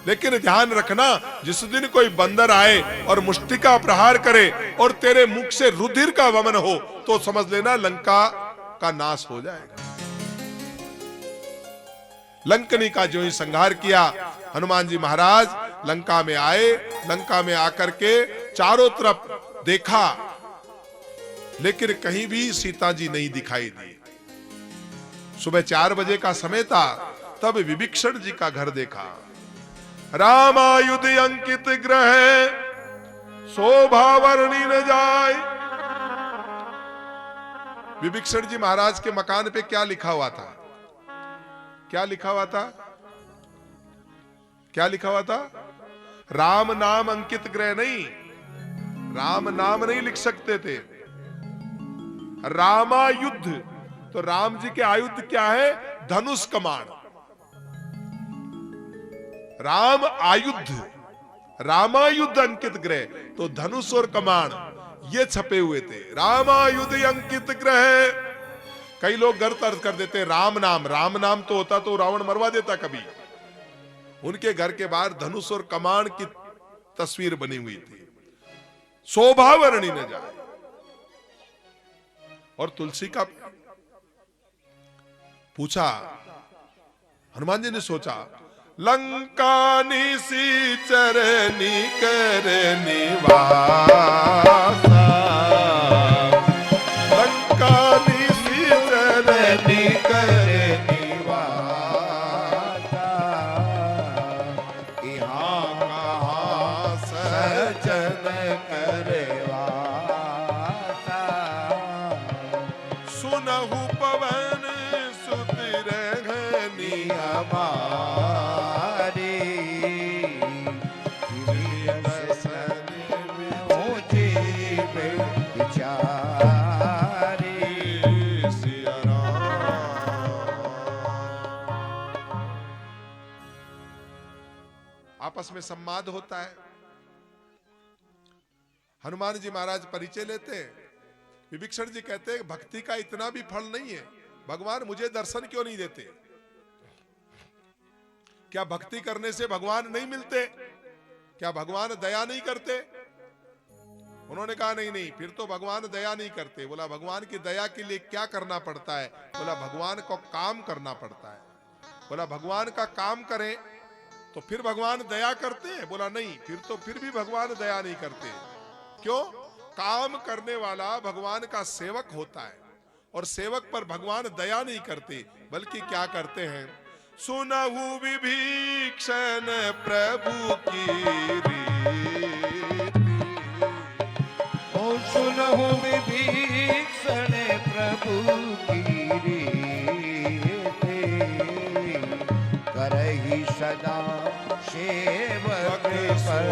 लेकिन ध्यान रखना, जिस दिन कोई बंदर आए और मुष्टिका प्रहार करे और तेरे मुख से रुधिर का वमन हो तो समझ लेना लंका का नाश हो जाएगा। लंकनी का जो ही संहार किया, हनुमान जी महाराज लंका में आए। लंका में आकर के चारों तरफ देखा, लेकिन कहीं भी सीता जी नहीं दिखाई दी। सुबह 4 बजे का समय था, तब विभीषण जी का घर देखा। रामायुध अंकित ग्रह शोभा वर्णी न जाए। विभीषण जी महाराज के मकान पे क्या लिखा हुआ था? क्या लिखा हुआ था? क्या लिखा हुआ था? राम नाम अंकित ग्रह नहीं, राम नाम नहीं लिख सकते थे। रामायुद्ध, तो राम जी के आयुध क्या है? धनुष कमान। राम आयुद्ध, रामायुद्ध अंकित ग्रह, तो धनुष और कमान ये छपे हुए थे। रामायुद्ध अंकित ग्रह। कई लोग गलत अर्थ कर देते राम नाम। राम नाम तो होता तो रावण मरवा देता कभी। उनके घर के बाहर धनुष और कमान की तस्वीर बनी हुई थी। शोभा वर्णी न जाए। और तुलसी का पूछा, हनुमान जी ने सोचा, लंका निसी चरनी करनी वासा। लंका निसी चरनी करनी वासा। यहाँ कहाँ सजन करवासा। सुनहु पवन सुत रहनी हमारी। आपस में संवाद होता है। हनुमान जी महाराज परिचय लेते हैं। विभीषण जी कहते हैं भक्ति का इतना भी फल नहीं है, भगवान मुझे दर्शन क्यों नहीं देते? क्या भक्ति करने से भगवान नहीं मिलते? क्या भगवान दया नहीं करते? उन्होंने कहा नहीं नहीं, फिर तो भगवान दया नहीं करते। बोला भगवान की दया के लिए क्या करना पड़ता है? बोला भगवान को काम करना पड़ता है। बोला भगवान का काम करें तो फिर भगवान दया करते हैं? बोला नहीं, फिर भी भगवान दया नहीं करते। क्यों? काम करने वाला भगवान का सेवक होता है, और सेवक पर भगवान दया नहीं करते, बल्कि क्या करते हैं? सुनहु विभीषण प्रभु की रीति, ओ सुनहु विभीषण प्रभु की रीति, करहि सदा सेवक पर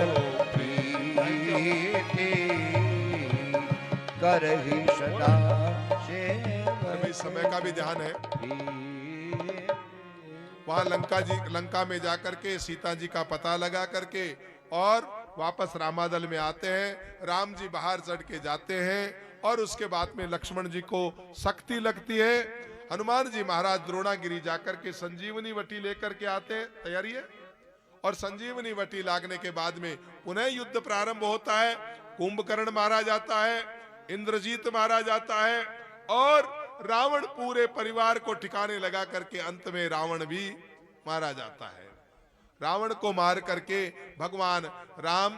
प्रीति, करहि सदा सेवक। समय का भी ध्यान है। वहां लंका में जाकर के सीता जी का पता लगा करके और वापस रामादल में आते हैं। राम जी बाहर चढ़ के जाते हैं और उसके बाद में लक्ष्मण जी को शक्ति लगती है। हनुमान जी महाराज द्रोणागिरी जाकर के संजीवनी वटी लेकर के आते हैं। तैयारी है। और संजीवनी वटी लागने के बाद में पुनः युद्ध प्रारंभ होता है। कुंभकर्ण मारा जाता है, इंद्रजीत मारा जाता है, और रावण पूरे परिवार को ठिकाने लगा करके अंत में रावण भी मारा जाता है। रावण को मार करके भगवान राम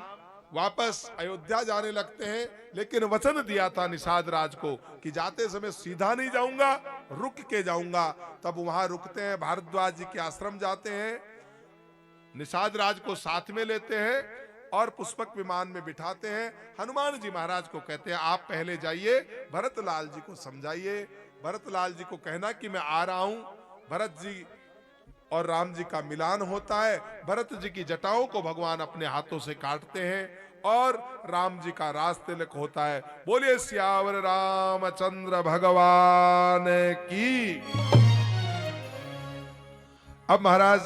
वापस अयोध्या जाने लगते हैं, लेकिन वचन दिया था निषाद राज को कि जाते समय सीधा नहीं जाऊंगा, रुक के जाऊंगा। तब वहां रुकते हैं, भारद्वाज जी के आश्रम जाते हैं, निषाद राज को साथ में लेते हैं और पुष्पक विमान में बिठाते हैं। हनुमान जी महाराज को कहते हैं आप पहले जाइए, भरतलाल जी को समझाइए, भरतलाल जी को कहना कि मैं आ रहा हूं। भरत जी और राम जी का मिलान होता है। भरत जी की जटाओं को भगवान अपने हाथों से काटते हैं और राम जी का रास तिलक होता है। बोलिए सियावर रामचंद्र भगवान की। अब महाराज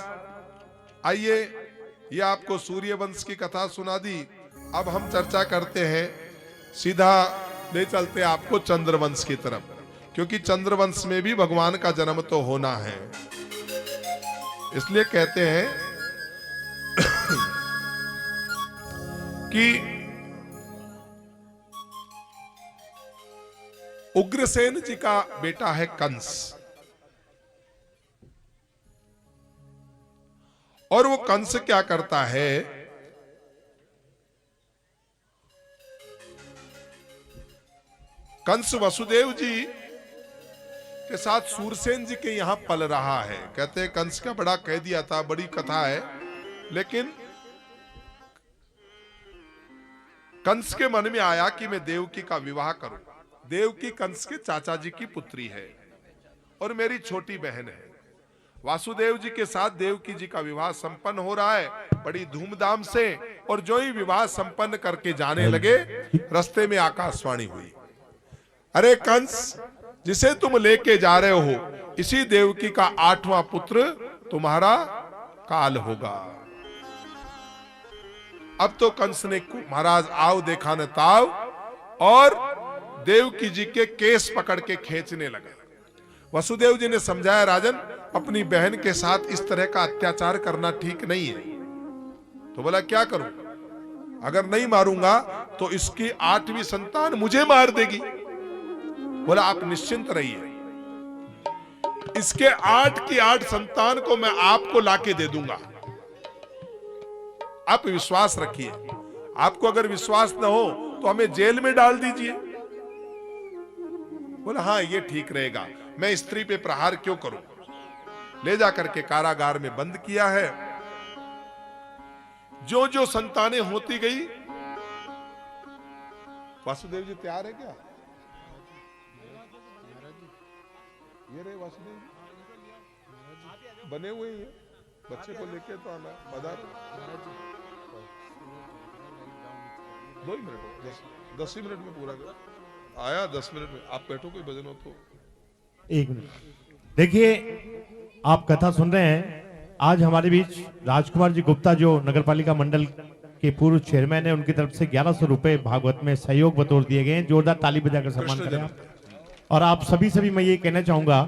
आइए, ये आपको सूर्यवंश की कथा सुना दी। अब हम चर्चा करते हैं, सीधा ले चलते आपको चंद्रवंश की तरफ, क्योंकि चंद्रवंश में भी भगवान का जन्म तो होना है। इसलिए कहते हैं कि उग्रसेन जी का बेटा है कंस, और वो कंस क्या करता है, कंस वसुदेव जी के साथ सूरसेन जी के यहां पल रहा है। कहते हैं कंस का बड़ा कह दिया था, बड़ी कथा है, लेकिन कंस के मन में आया कि मैं देवकी का विवाह करूं। देवकी कंस के चाचा जी की पुत्री है और मेरी छोटी बहन है। वासुदेव जी के साथ देवकी जी का विवाह संपन्न हो रहा है बड़ी धूमधाम से, और जो ही विवाह संपन्न करके जाने लगे, रास्ते में आकाशवाणी हुई, अरे कंस, जिसे तुम लेके जा रहे हो, इसी देवकी का 8वां पुत्र तुम्हारा काल होगा। अब तो कंस ने महाराज आओ देखा न ताव, और देवकी जी के केस पकड़ के खींचने लगा। वसुदेव जी ने समझाया, राजन, अपनी बहन के साथ इस तरह का अत्याचार करना ठीक नहीं है। तो बोला क्या करूं? अगर नहीं मारूंगा तो इसकी 8वीं संतान मुझे मार देगी। बोला आप निश्चिंत रहिए, इसके 8 की 8 संतान को मैं आपको लाके दे दूंगा। आप विश्वास रखिए। आपको अगर विश्वास न हो तो हमें जेल में डाल दीजिए। बोला हाँ ये ठीक रहेगा, मैं स्त्री पे प्रहार क्यों करूं। ले जाकर के कारागार में बंद किया है। जो जो संतानें होती गई, वासुदेव जी तैयार है क्या? ये रहे वासुदेव जी, बने हुए ही है, बच्चे को लेके तो आना। मदार 2 ही मिनट, 10 ही मिनट में पूरा कर आया, 10 मिनट में। आप बैठो, कोई भजन हो तो 1 मिनट। देखिए, आप कथा सुन रहे हैं। आज हमारे बीच राजकुमार जी गुप्ता, जो नगरपालिका मंडल के पूर्व चेयरमैन है, उनकी तरफ से 1100 रुपए भागवत में सहयोग बतौर दिए गए हैं। जोरदार ताली बजाकर सम्मान करें आप। और आप सभी मैं ये कहना चाहूंगा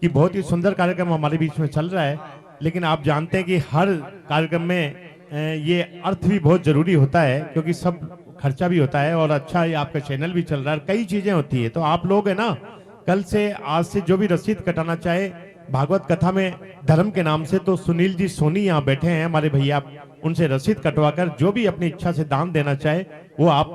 कि बहुत ही सुंदर कार्यक्रम हमारे बीच में चल रहा है, लेकिन आप जानते हैं कि हर कार्यक्रम में ये अर्थ भी बहुत जरूरी होता है, क्योंकि सब खर्चा भी होता है और अच्छा ये आपका चैनल भी चल रहा है, कई चीजें होती है। तो आप लोग है ना, कल से आज से जो भी रसीद कटाना चाहे भागवत कथा में धर्म के नाम से, तो सुनील जी सोनी यहाँ बैठे हैं हमारे भैया, उनसे रसीद कटवाकर जो भी अपनी इच्छा से दान देना चाहे वो आप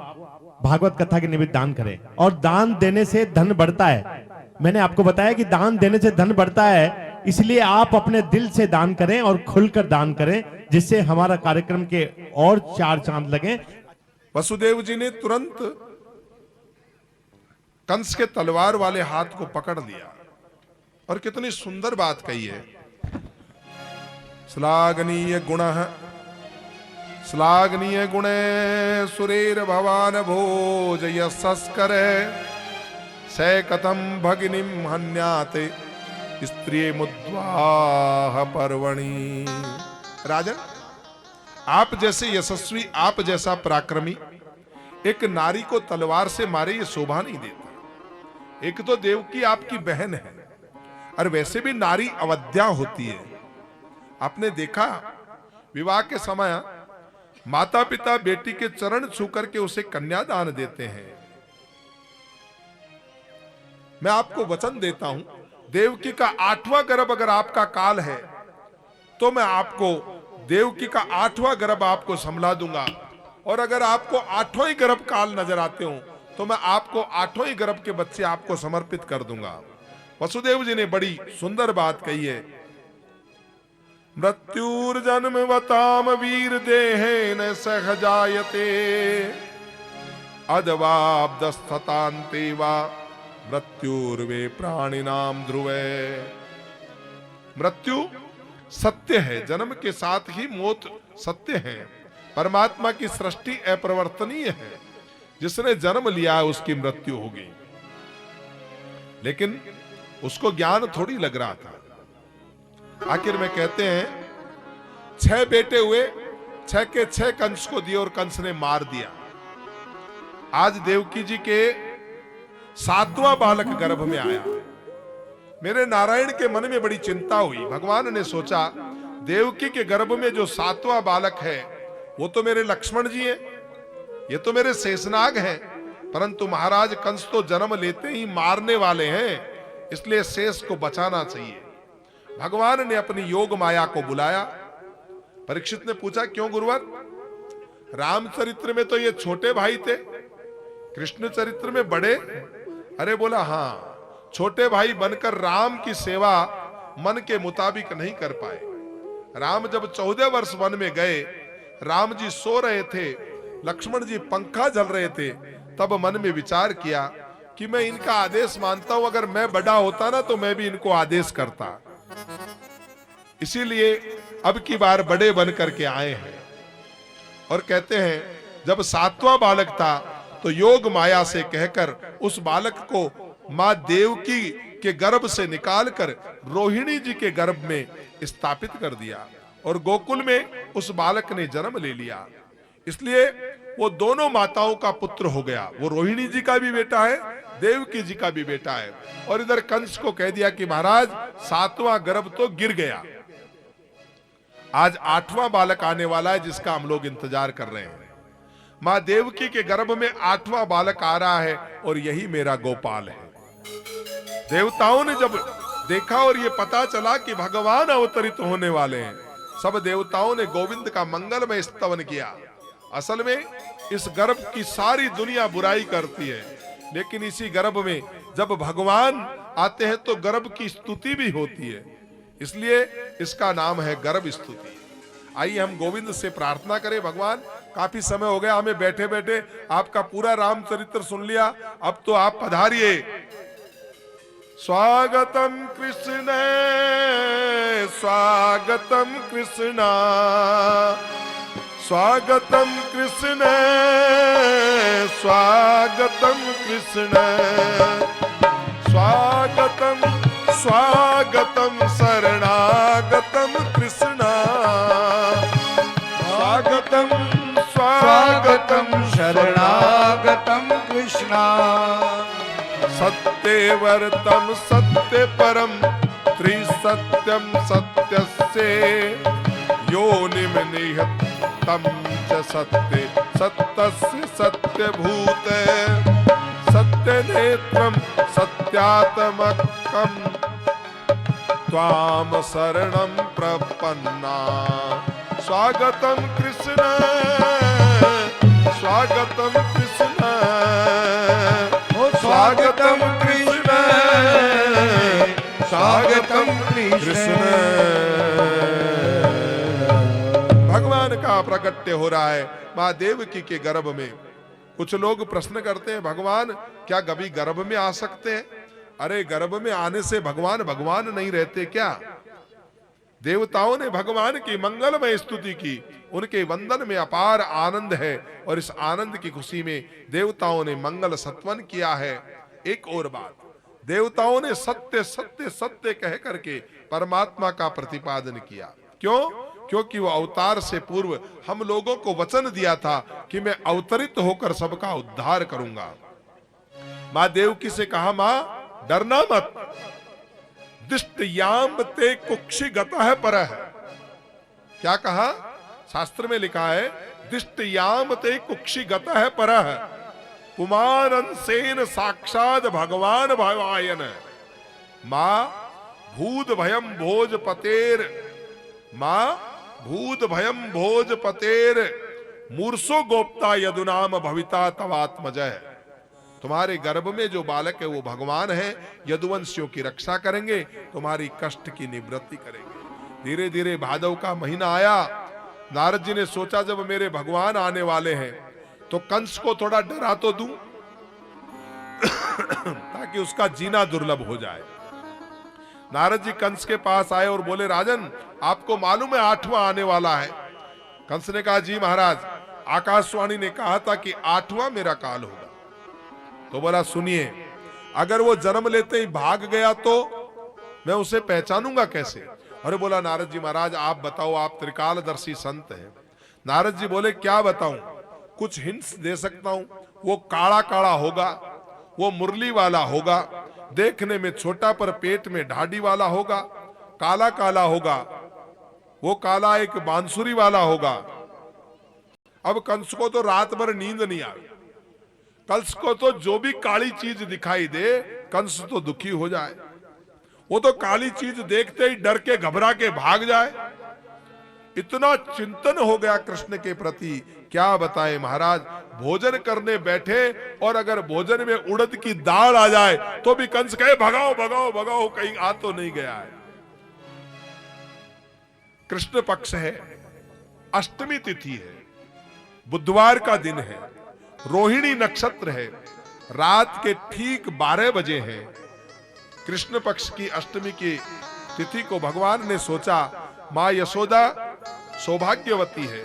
भागवत कथा के निमित्त दान करें। और दान देने से धन बढ़ता है। मैंने आपको बताया कि दान देने से धन बढ़ता है, इसलिए आप अपने दिल से दान करें और खुलकर दान करें, जिससे हमारा कार्यक्रम के और 4 चांद लगे। वसुदेव जी ने तुरंत कंस के तलवार वाले हाथ को पकड़ लिया और कितनी सुंदर बात कही है। श्लाघनीय गुणः श्लाघनीय गुणे सुरेर भवान भोजय सस्करे स कथम भगिनीम हन्याते स्त्री मुद्वाह पर्वणि। राजन, आप जैसे यशस्वी, आप जैसा पराक्रमी एक नारी को तलवार से मारे, ये शोभा नहीं देता। एक तो देवकी आपकी बहन है और वैसे भी नारी अवध्या होती है। आपने देखा विवाह के समय माता पिता बेटी के चरण छू करके उसे कन्यादान देते हैं। मैं आपको वचन देता हूं, देवकी का 8वां गर्भ अगर आपका काल है तो मैं आपको देवकी का 8वां गर्भ आपको संभला दूंगा, और अगर आपको 8वां ही गर्भ काल नजर आते हो तो मैं आपको 8वां ही गर्भ के बच्चे आपको समर्पित कर दूंगा। वसुदेव जी ने बड़ी सुंदर बात कही है। मृत्युर्जन्मवताम वीर देहेन सहजायते अदवाब्दस्ततान्ते वा मृत्युर्वे प्राणिनाम ध्रुवे। मृत्यु सत्य है, जन्म के साथ ही मौत सत्य है। परमात्मा की सृष्टि अपरिवर्तनीय है, जिसने जन्म लिया है उसकी मृत्यु होगी। लेकिन उसको ज्ञान थोड़ी लग रहा था। आखिर में कहते हैं 6 बेटे हुए, 6 के 6 कंस को दिए और कंस ने मार दिया। आज देवकी जी के 7वां बालक गर्भ में आया। मेरे नारायण के मन में बड़ी चिंता हुई। भगवान ने सोचा देवकी के गर्भ में जो 7वां बालक है वो तो मेरे लक्ष्मण जी हैं, ये तो मेरे शेषनाग हैं, परंतु महाराज कंस तो जन्म लेते ही मारने वाले हैं, इसलिए शेष को बचाना चाहिए। भगवान ने अपनी योग माया को बुलाया। परीक्षित ने पूछा क्यों गुरुवर? रामचरित्र में तो ये छोटे भाई थे, कृष्ण चरित्र में बड़े? अरे बोला हाँ, छोटे भाई बनकर राम की सेवा मन के मुताबिक नहीं कर पाए। राम जब 14 वर्ष वन में गए, राम जी सो रहे थे, लक्ष्मण जी पंखा झल रहे थे, तब मन में विचार किया कि मैं इनका आदेश मानता हूं, अगर मैं बड़ा होता ना तो मैं भी इनको आदेश करता। इसीलिए अब की बार बड़े बन करके आए हैं। और कहते हैं जब 7वां बालक था तो योग माया से कहकर उस बालक को मां देवकी के गर्भ से निकालकर रोहिणी जी के गर्भ में स्थापित कर दिया और गोकुल में उस बालक ने जन्म ले लिया। इसलिए वो दोनों माताओं का पुत्र हो गया। वो रोहिणी जी का भी बेटा है, देवकी जी का भी बेटा है। और इधर कंस को कह दिया कि महाराज 7वां गर्भ तो गिर गया, आज 8वां बालक आने वाला है जिसका हम लोग इंतजार कर रहे हैं। मां देवकी के गर्भ में 8वां बालक आ रहा है और यही मेरा गोपाल है। देवताओं ने जब देखा और ये पता चला कि भगवान अवतरित होने वाले हैं, सब देवताओं ने गोविंद का मंगलमय स्तवन किया। असल में इस गर्भ की सारी दुनिया बुराई करती है, लेकिन इसी गर्भ में जब भगवान आते हैं तो गर्भ की स्तुति भी होती है, इसलिए इसका नाम है गर्भ स्तुति। आइए हम गोविंद से प्रार्थना करें। भगवान, काफी समय हो गया हमें बैठे बैठे, आपका पूरा रामचरित्र सुन लिया, अब तो आप पधारिए। स्वागतम कृष्ण स्वागतम कृष्ण स्वागतम कृष्ण स्वागतम कृष्ण स्वागतम स्वागतम शरणागतम कृष्ण स्वागतम स्वागतम शरणागतम कृष्णा सत्यवर्तम सत्य परम त्रिसत्यम सत्यस्य योनिम निहतम च सत्य सत्यस्य सत्यभूत सत्यनेत्रं सत्यात्मकं त्वां शरणं प्रपन्ना। स्वागतं कृष्ण स्वागतं कृष्ण स्वागतम कृष्ण स्वागतम कृष्ण। भगवान का प्राकट्य हो रहा है मां देवकी के गर्भ में। कुछ लोग प्रश्न करते हैं, भगवान क्या कभी गर्भ में आ सकते हैं? अरे गर्भ में आने से भगवान भगवान नहीं रहते क्या? देवताओं ने भगवान की मंगलमय स्तुति की, उनके वंदन में अपार आनंद है और इस आनंद की खुशी में देवताओं ने मंगल सत्वन किया है। एक और बात, देवताओं ने सत्य सत्य सत्य कह करके परमात्मा का प्रतिपादन किया। क्यों? क्योंकि वो अवतार से पूर्व हम लोगों को वचन दिया था कि मैं अवतरित होकर सबका उद्धार करूंगा। मां देवकी से कहा, मां डरना मत, दिष्टयाम ते कुक्षि गतः परः। क्या कहा? शास्त्र में लिखा है दिष्टयाम ते कुक्षि गतः परः पुमानंसेन साक्षात भगवान भवायन। मां भूत भयम भोजपतेर मां भूत भयम भोजपतेर मूर्सो गोप्ता यदुनाम भविता तवात्मजय। तुम्हारे गर्भ में जो बालक है वो भगवान है, यदुवंशियों की रक्षा करेंगे, तुम्हारी कष्ट की निवृत्ति करेंगे। धीरे धीरे भादव का महीना आया। नारद जी ने सोचा जब मेरे भगवान आने वाले हैं तो कंस को थोड़ा डरा तो दूं ताकि उसका जीना दुर्लभ हो जाए। नारद जी कंस के पास आए और बोले, राजन आपको मालूम है 8वां आने वाला है? कंस ने कहा, जी महाराज, आकाशवाणी ने कहा था कि 8वां मेरा काल होगा। तो बोला, सुनिए, अगर वो जन्म लेते ही भाग गया तो मैं उसे पहचानूंगा कैसे? अरे बोला, नारद जी महाराज आप बताओ, आप त्रिकालदर्शी संत हैं। नारद जी बोले, क्या बताऊं? कुछ हिंट्स दे सकता हूं। वो काला काला होगा, वो मुरली वाला होगा, देखने में छोटा पर पेट में ढाडी वाला होगा, काला काला होगा, वो काला एक बांसुरी वाला होगा। अब कंस को तो रात भर नींद नहीं आई। कंस को तो जो भी काली चीज दिखाई दे, कंस तो दुखी हो जाए। वो तो काली चीज देखते ही डर के घबरा के भाग जाए। इतना चिंतन हो गया कृष्ण के प्रति, क्या बताएं महाराज। भोजन करने बैठे और अगर भोजन में उड़द की दाल आ जाए तो भी कंस कहे, भगाओ भगाओ भगाओ, कहीं आ तो नहीं गया है। कृष्ण पक्ष है, अष्टमी तिथि है, बुधवार का दिन है, रोहिणी नक्षत्र है, रात के ठीक 12 बजे है। कृष्ण पक्ष की अष्टमी की तिथि को भगवान ने सोचा मां यशोदा सौभाग्यवती है,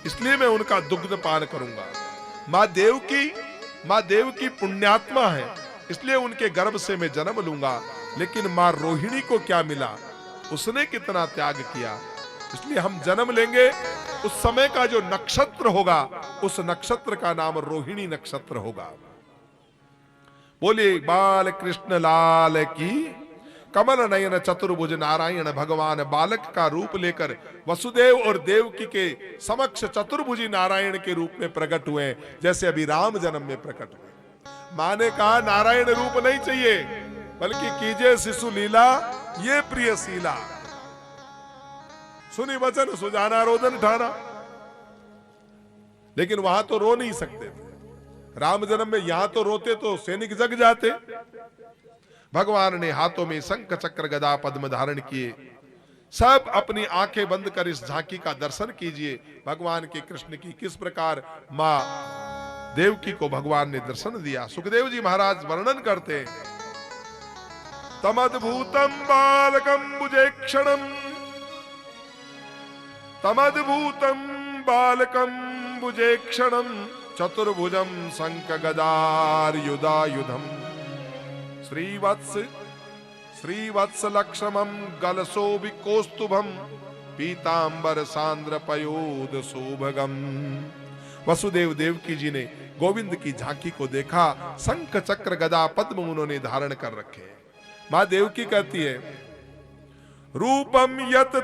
इसलिए मैं उनका दुग्ध पान करूंगा। मां देवकी पुण्यात्मा है, इसलिए उनके गर्भ से मैं जन्म लूंगा। लेकिन मां रोहिणी को क्या मिला? उसने कितना त्याग किया, इसलिए हम जन्म लेंगे। उस समय का जो नक्षत्र होगा, उस नक्षत्र का नाम रोहिणी नक्षत्र होगा। बोलिए बाल कृष्ण लाल की। कमल नयन चतुर्भुज नारायण भगवान बालक का रूप लेकर वसुदेव और देवकी के समक्ष चतुर्भुजी नारायण के रूप में प्रकट हुए, जैसे अभी राम जन्म में प्रकट हुए। मां ने कहा नारायण रूप नहीं चाहिए, बल्कि कीजिए शिशु लीला ये प्रिय शीला। सुनी वचन सुजाना रोदन ठाना। लेकिन वहां तो रो नहीं सकते थे। राम जन्म में यहां तो रोते तो सैनिक जग जाते। भगवान ने हाथों में शंख चक्र गदा पद्म धारण किए। सब अपनी आंखें बंद कर इस झांकी का दर्शन कीजिए, भगवान के कृष्ण की किस प्रकार मां देवकी को भगवान ने दर्शन दिया। सुखदेव जी महाराज वर्णन करते, तमद्भूतम बालकम बुजेक्षणम, तमद्भूतम बालकम बुजेक्षणम चतुर्भुजम शंख गदार युधायुधम श्रीवत्स लक्ष्मम गलशोभि कौस्तुभम पीतांबर सांद्र पयोद शोभगम। वसुदेव देवकी जी ने गोविंद की झांकी को देखा। शंख चक्र गदा पद्म उन्होंने धारण कर रखे। मां देवकी कहती है, रूपम यत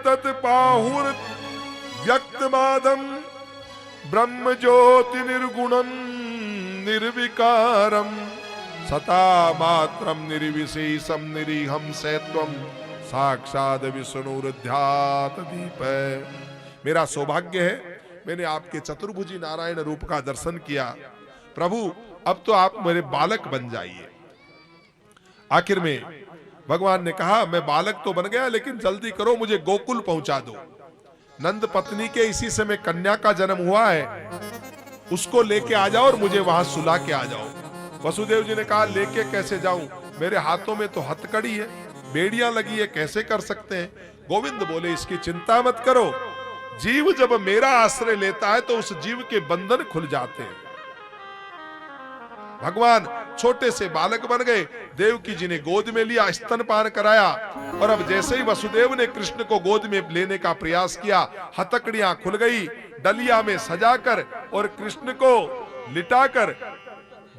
तत पाहुर व्यक्तमादम ब्रह्म ज्योति निर्गुणम निर्विकारम सता मात्रम निर्विशेषम निरीहम सैत्वम साक्षात विष्णुरुध्यात दीप। मेरा सौभाग्य है, मैंने आपके चतुर्भुजी नारायण रूप का दर्शन किया। प्रभु अब तो आप मेरे बालक बन जाइए। आखिर में भगवान ने कहा, मैं बालक तो बन गया, लेकिन जल्दी करो, मुझे गोकुल पहुंचा दो। नंद पत्नी के इसी समय कन्या का जन्म हुआ है, उसको लेके आ जाओ और मुझे वहां सुला के आ जाओ। वसुदेव जी ने कहा, लेके कैसे जाऊं, मेरे हाथों में तो हथकड़ी है, बेड़ियां लगी है, कैसे कर सकते हैं। गोविंद बोले, इसकी चिंता मत करो, जीव जब मेरा आश्रय लेता है तो उस जीव के बंधन खुल जाते हैं। भगवान छोटे से बालक बन गए, देवकी जी ने गोद में लिया, स्तनपान कराया, और अब जैसे ही वसुदेव ने कृष्ण को गोद में लेने का प्रयास किया, हथकड़ियां खुल गई, डलिया में सजाकर और कृष्ण को लिटाकर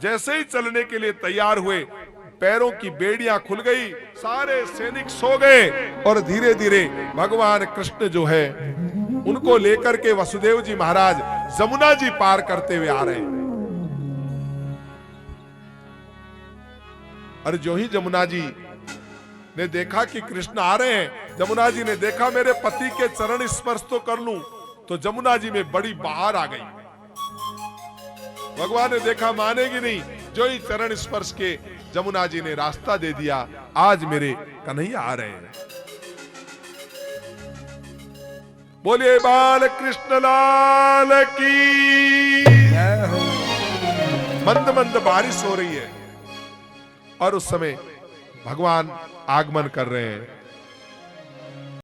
जैसे ही चलने के लिए तैयार हुए, पैरों की बेड़ियां खुल गई, सारे सैनिक सो गए, और धीरे धीरे भगवान कृष्ण जो है उनको लेकर के वसुदेव जी महाराज जमुना जी पार करते हुए आ रहे हैं। और जो ही जमुना जी ने देखा कि कृष्ण आ रहे हैं, जमुना जी ने देखा मेरे पति के चरण स्पर्श तो कर लूं, तो जमुना जी में बड़ी बहार आ गई। भगवान ने देखा मानेगी नहीं, जो ही चरण स्पर्श के जमुना जी ने रास्ता दे दिया, आज मेरे कन्हैया आ रहे हैं। बोलिए बाल कृष्ण लाल की। जय हो। मंद मंद बारिश हो रही है और उस समय भगवान आगमन कर रहे हैं।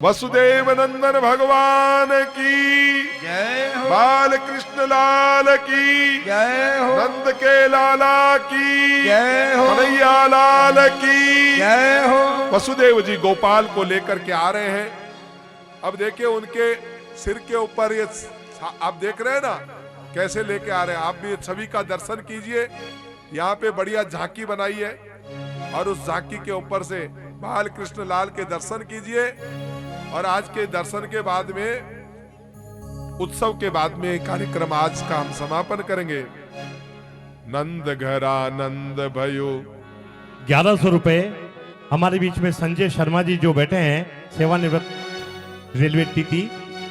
वसुदेव नंदन भगवान की जय हो। बाल कृष्ण लाल की जय हो। नंद के लाला की जय हो। कन्हैया लाल की जय हो। वसुदेव जी गोपाल को लेकर के आ रहे हैं। अब देखिए उनके सिर के ऊपर ये आप देख रहे हैं ना, कैसे लेके आ रहे हैं। आप भी छवि का दर्शन कीजिए, यहाँ पे बढ़िया झांकी बनाई है, और उस झांकी के ऊपर से बाल कृष्ण लाल के दर्शन कीजिए। और आज के दर्शन के बाद में, उत्सव के बाद में कार्यक्रम आज का हम समापन करेंगे। नंद घरा नंद भयो। 1100 रुपए हमारे बीच में संजय शर्मा जी जो बैठे हैं, सेवानिवृत्त रेलवे टीटी,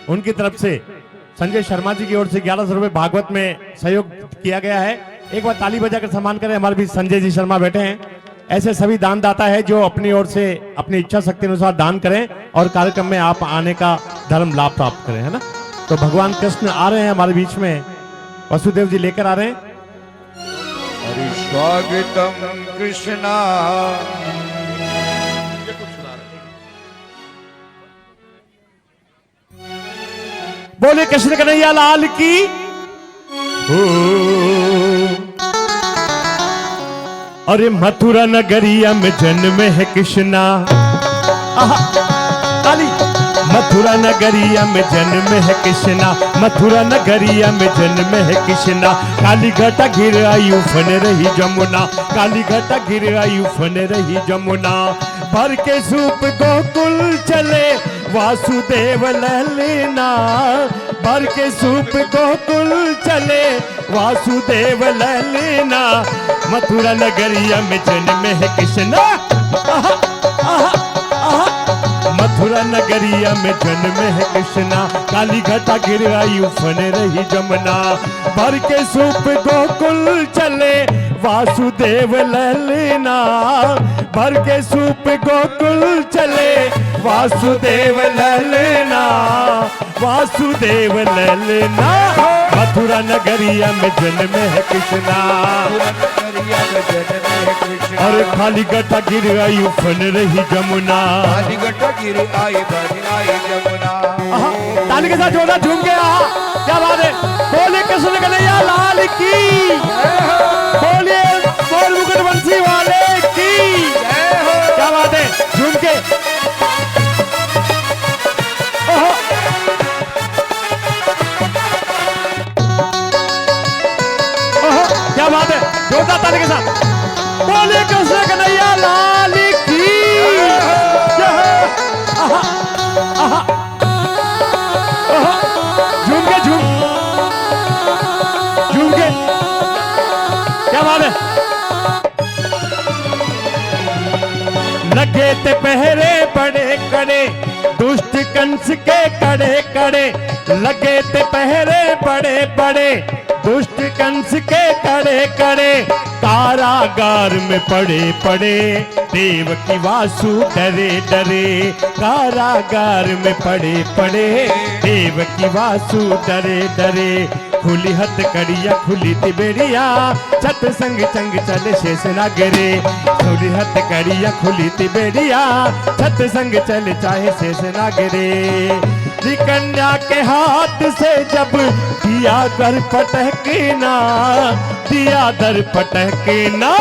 उनकी तरफ से संजय शर्मा जी की ओर से 1100 रुपए भागवत में सहयोग किया गया है। एक बार ताली बजाकर सम्मान करें। हमारे बीच संजय जी शर्मा बैठे हैं। ऐसे सभी दानदाता है जो अपनी ओर से अपनी इच्छा शक्ति अनुसार दान करें और कार्यक्रम में आप आने का धर्म लाभ प्राप्त करें, है ना। तो भगवान कृष्ण आ रहे हैं हमारे बीच में, वसुदेव जी लेकर आ रहे हैं। हरि स्वागतम कृष्णा। बोले कृष्ण कन्हैया लाल की। अरे मथुरा नगरिया में जन्म है कृष्णा। ताली। मथुरा नगरिया में जन्म है कृष्णा, मथुरा नगरिया में जन्म है कृष्णा। काली घटा घिर आई उफन रही जमुना, काली घटा घिर आई उफन रही जमुना। भर के सूप गोकुल चले वासुदेव ललना, भर के सूप गोकुल चले वासुदेव ललना। मथुरा नगरिया में जन्म है कृष्णा। मथुरा नगरिया में जन्म है कृष्णा, काली घटा गिर आई उफन रही जमुना। भर के सूप गोकुल चले वासुदेव ललना, भर के सूप गोकुल चले वासुदेव ललना, वासुदेव ललना। मथुरा नगरिया में जन्म है कृष्णा, अरे खाली गटा गिर आई उफन रही जमुना, खाली गटा गिर आई बन आई जमुना। ताली के साथ जोरदार झूम के क्या बात है। बोले कृष्ण कन्हैया लाल की, बोलिए बोल मुकुट बंसी वाले की, क्या बात है। झूम के क्या बात है, जोरदार ताली के साथ। बोले कृष्ण कन्हैया लाल की। कंस के कड़े कड़े लगे थे पहरे बड़े बड़े, दुष्ट कंस के कड़े कड़े कारागार में पड़े पड़े, देव की वासु डरे डरे कारागार में पड़े पड़े, देव की वासु डरे डरे। खुली हथकड़िया खुली तिबेड़िया, छत संग चंग चले शेष नागरे, खुली हथकड़िया खुली तिबेड़िया, छत संग चले चाहे शेष नागरे। कन्या के हाथ से जब दिया दर पटकना, दिया दर पटकना,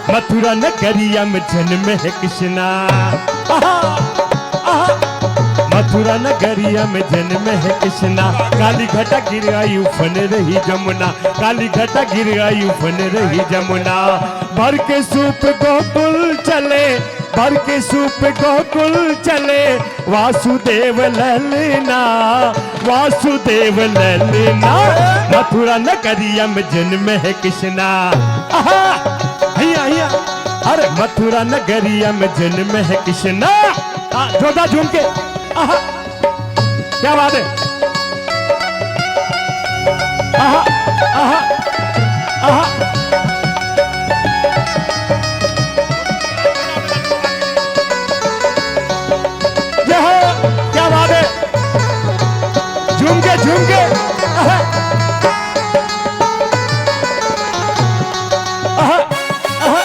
मथुरा नगरिया में जन्म है कृष्णा। मथुरा नगरिया में जन्म है कृष्णा, काली घटा गिर आई उफन रही जमुना, काली घटा गिर आई उफन रही जमुना। भर के सूप गोकुल चले, भर के सूप गोकुल चले, वासुदेव ललना, वासुदेव ललना, मथुरा नगरिया में जन्म है कृष्णा। हैया हैया, अरे मथुरा नगरिया में जन्म है कृष्णा। जोरदार झूम के, क्या बात है, आहा आहा आहा। क्या बात है, झूम के झूम के, आहा आहा आहा।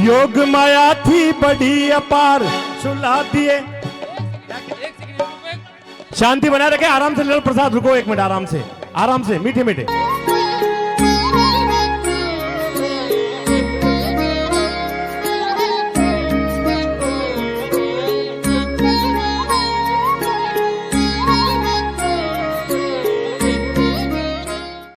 योग माया थी बड़ी अपार, सुला दिए। शांति बनाए रखे, आराम से ले लो प्रसाद। रुको एक मिनट, आराम से मीठे मीठे।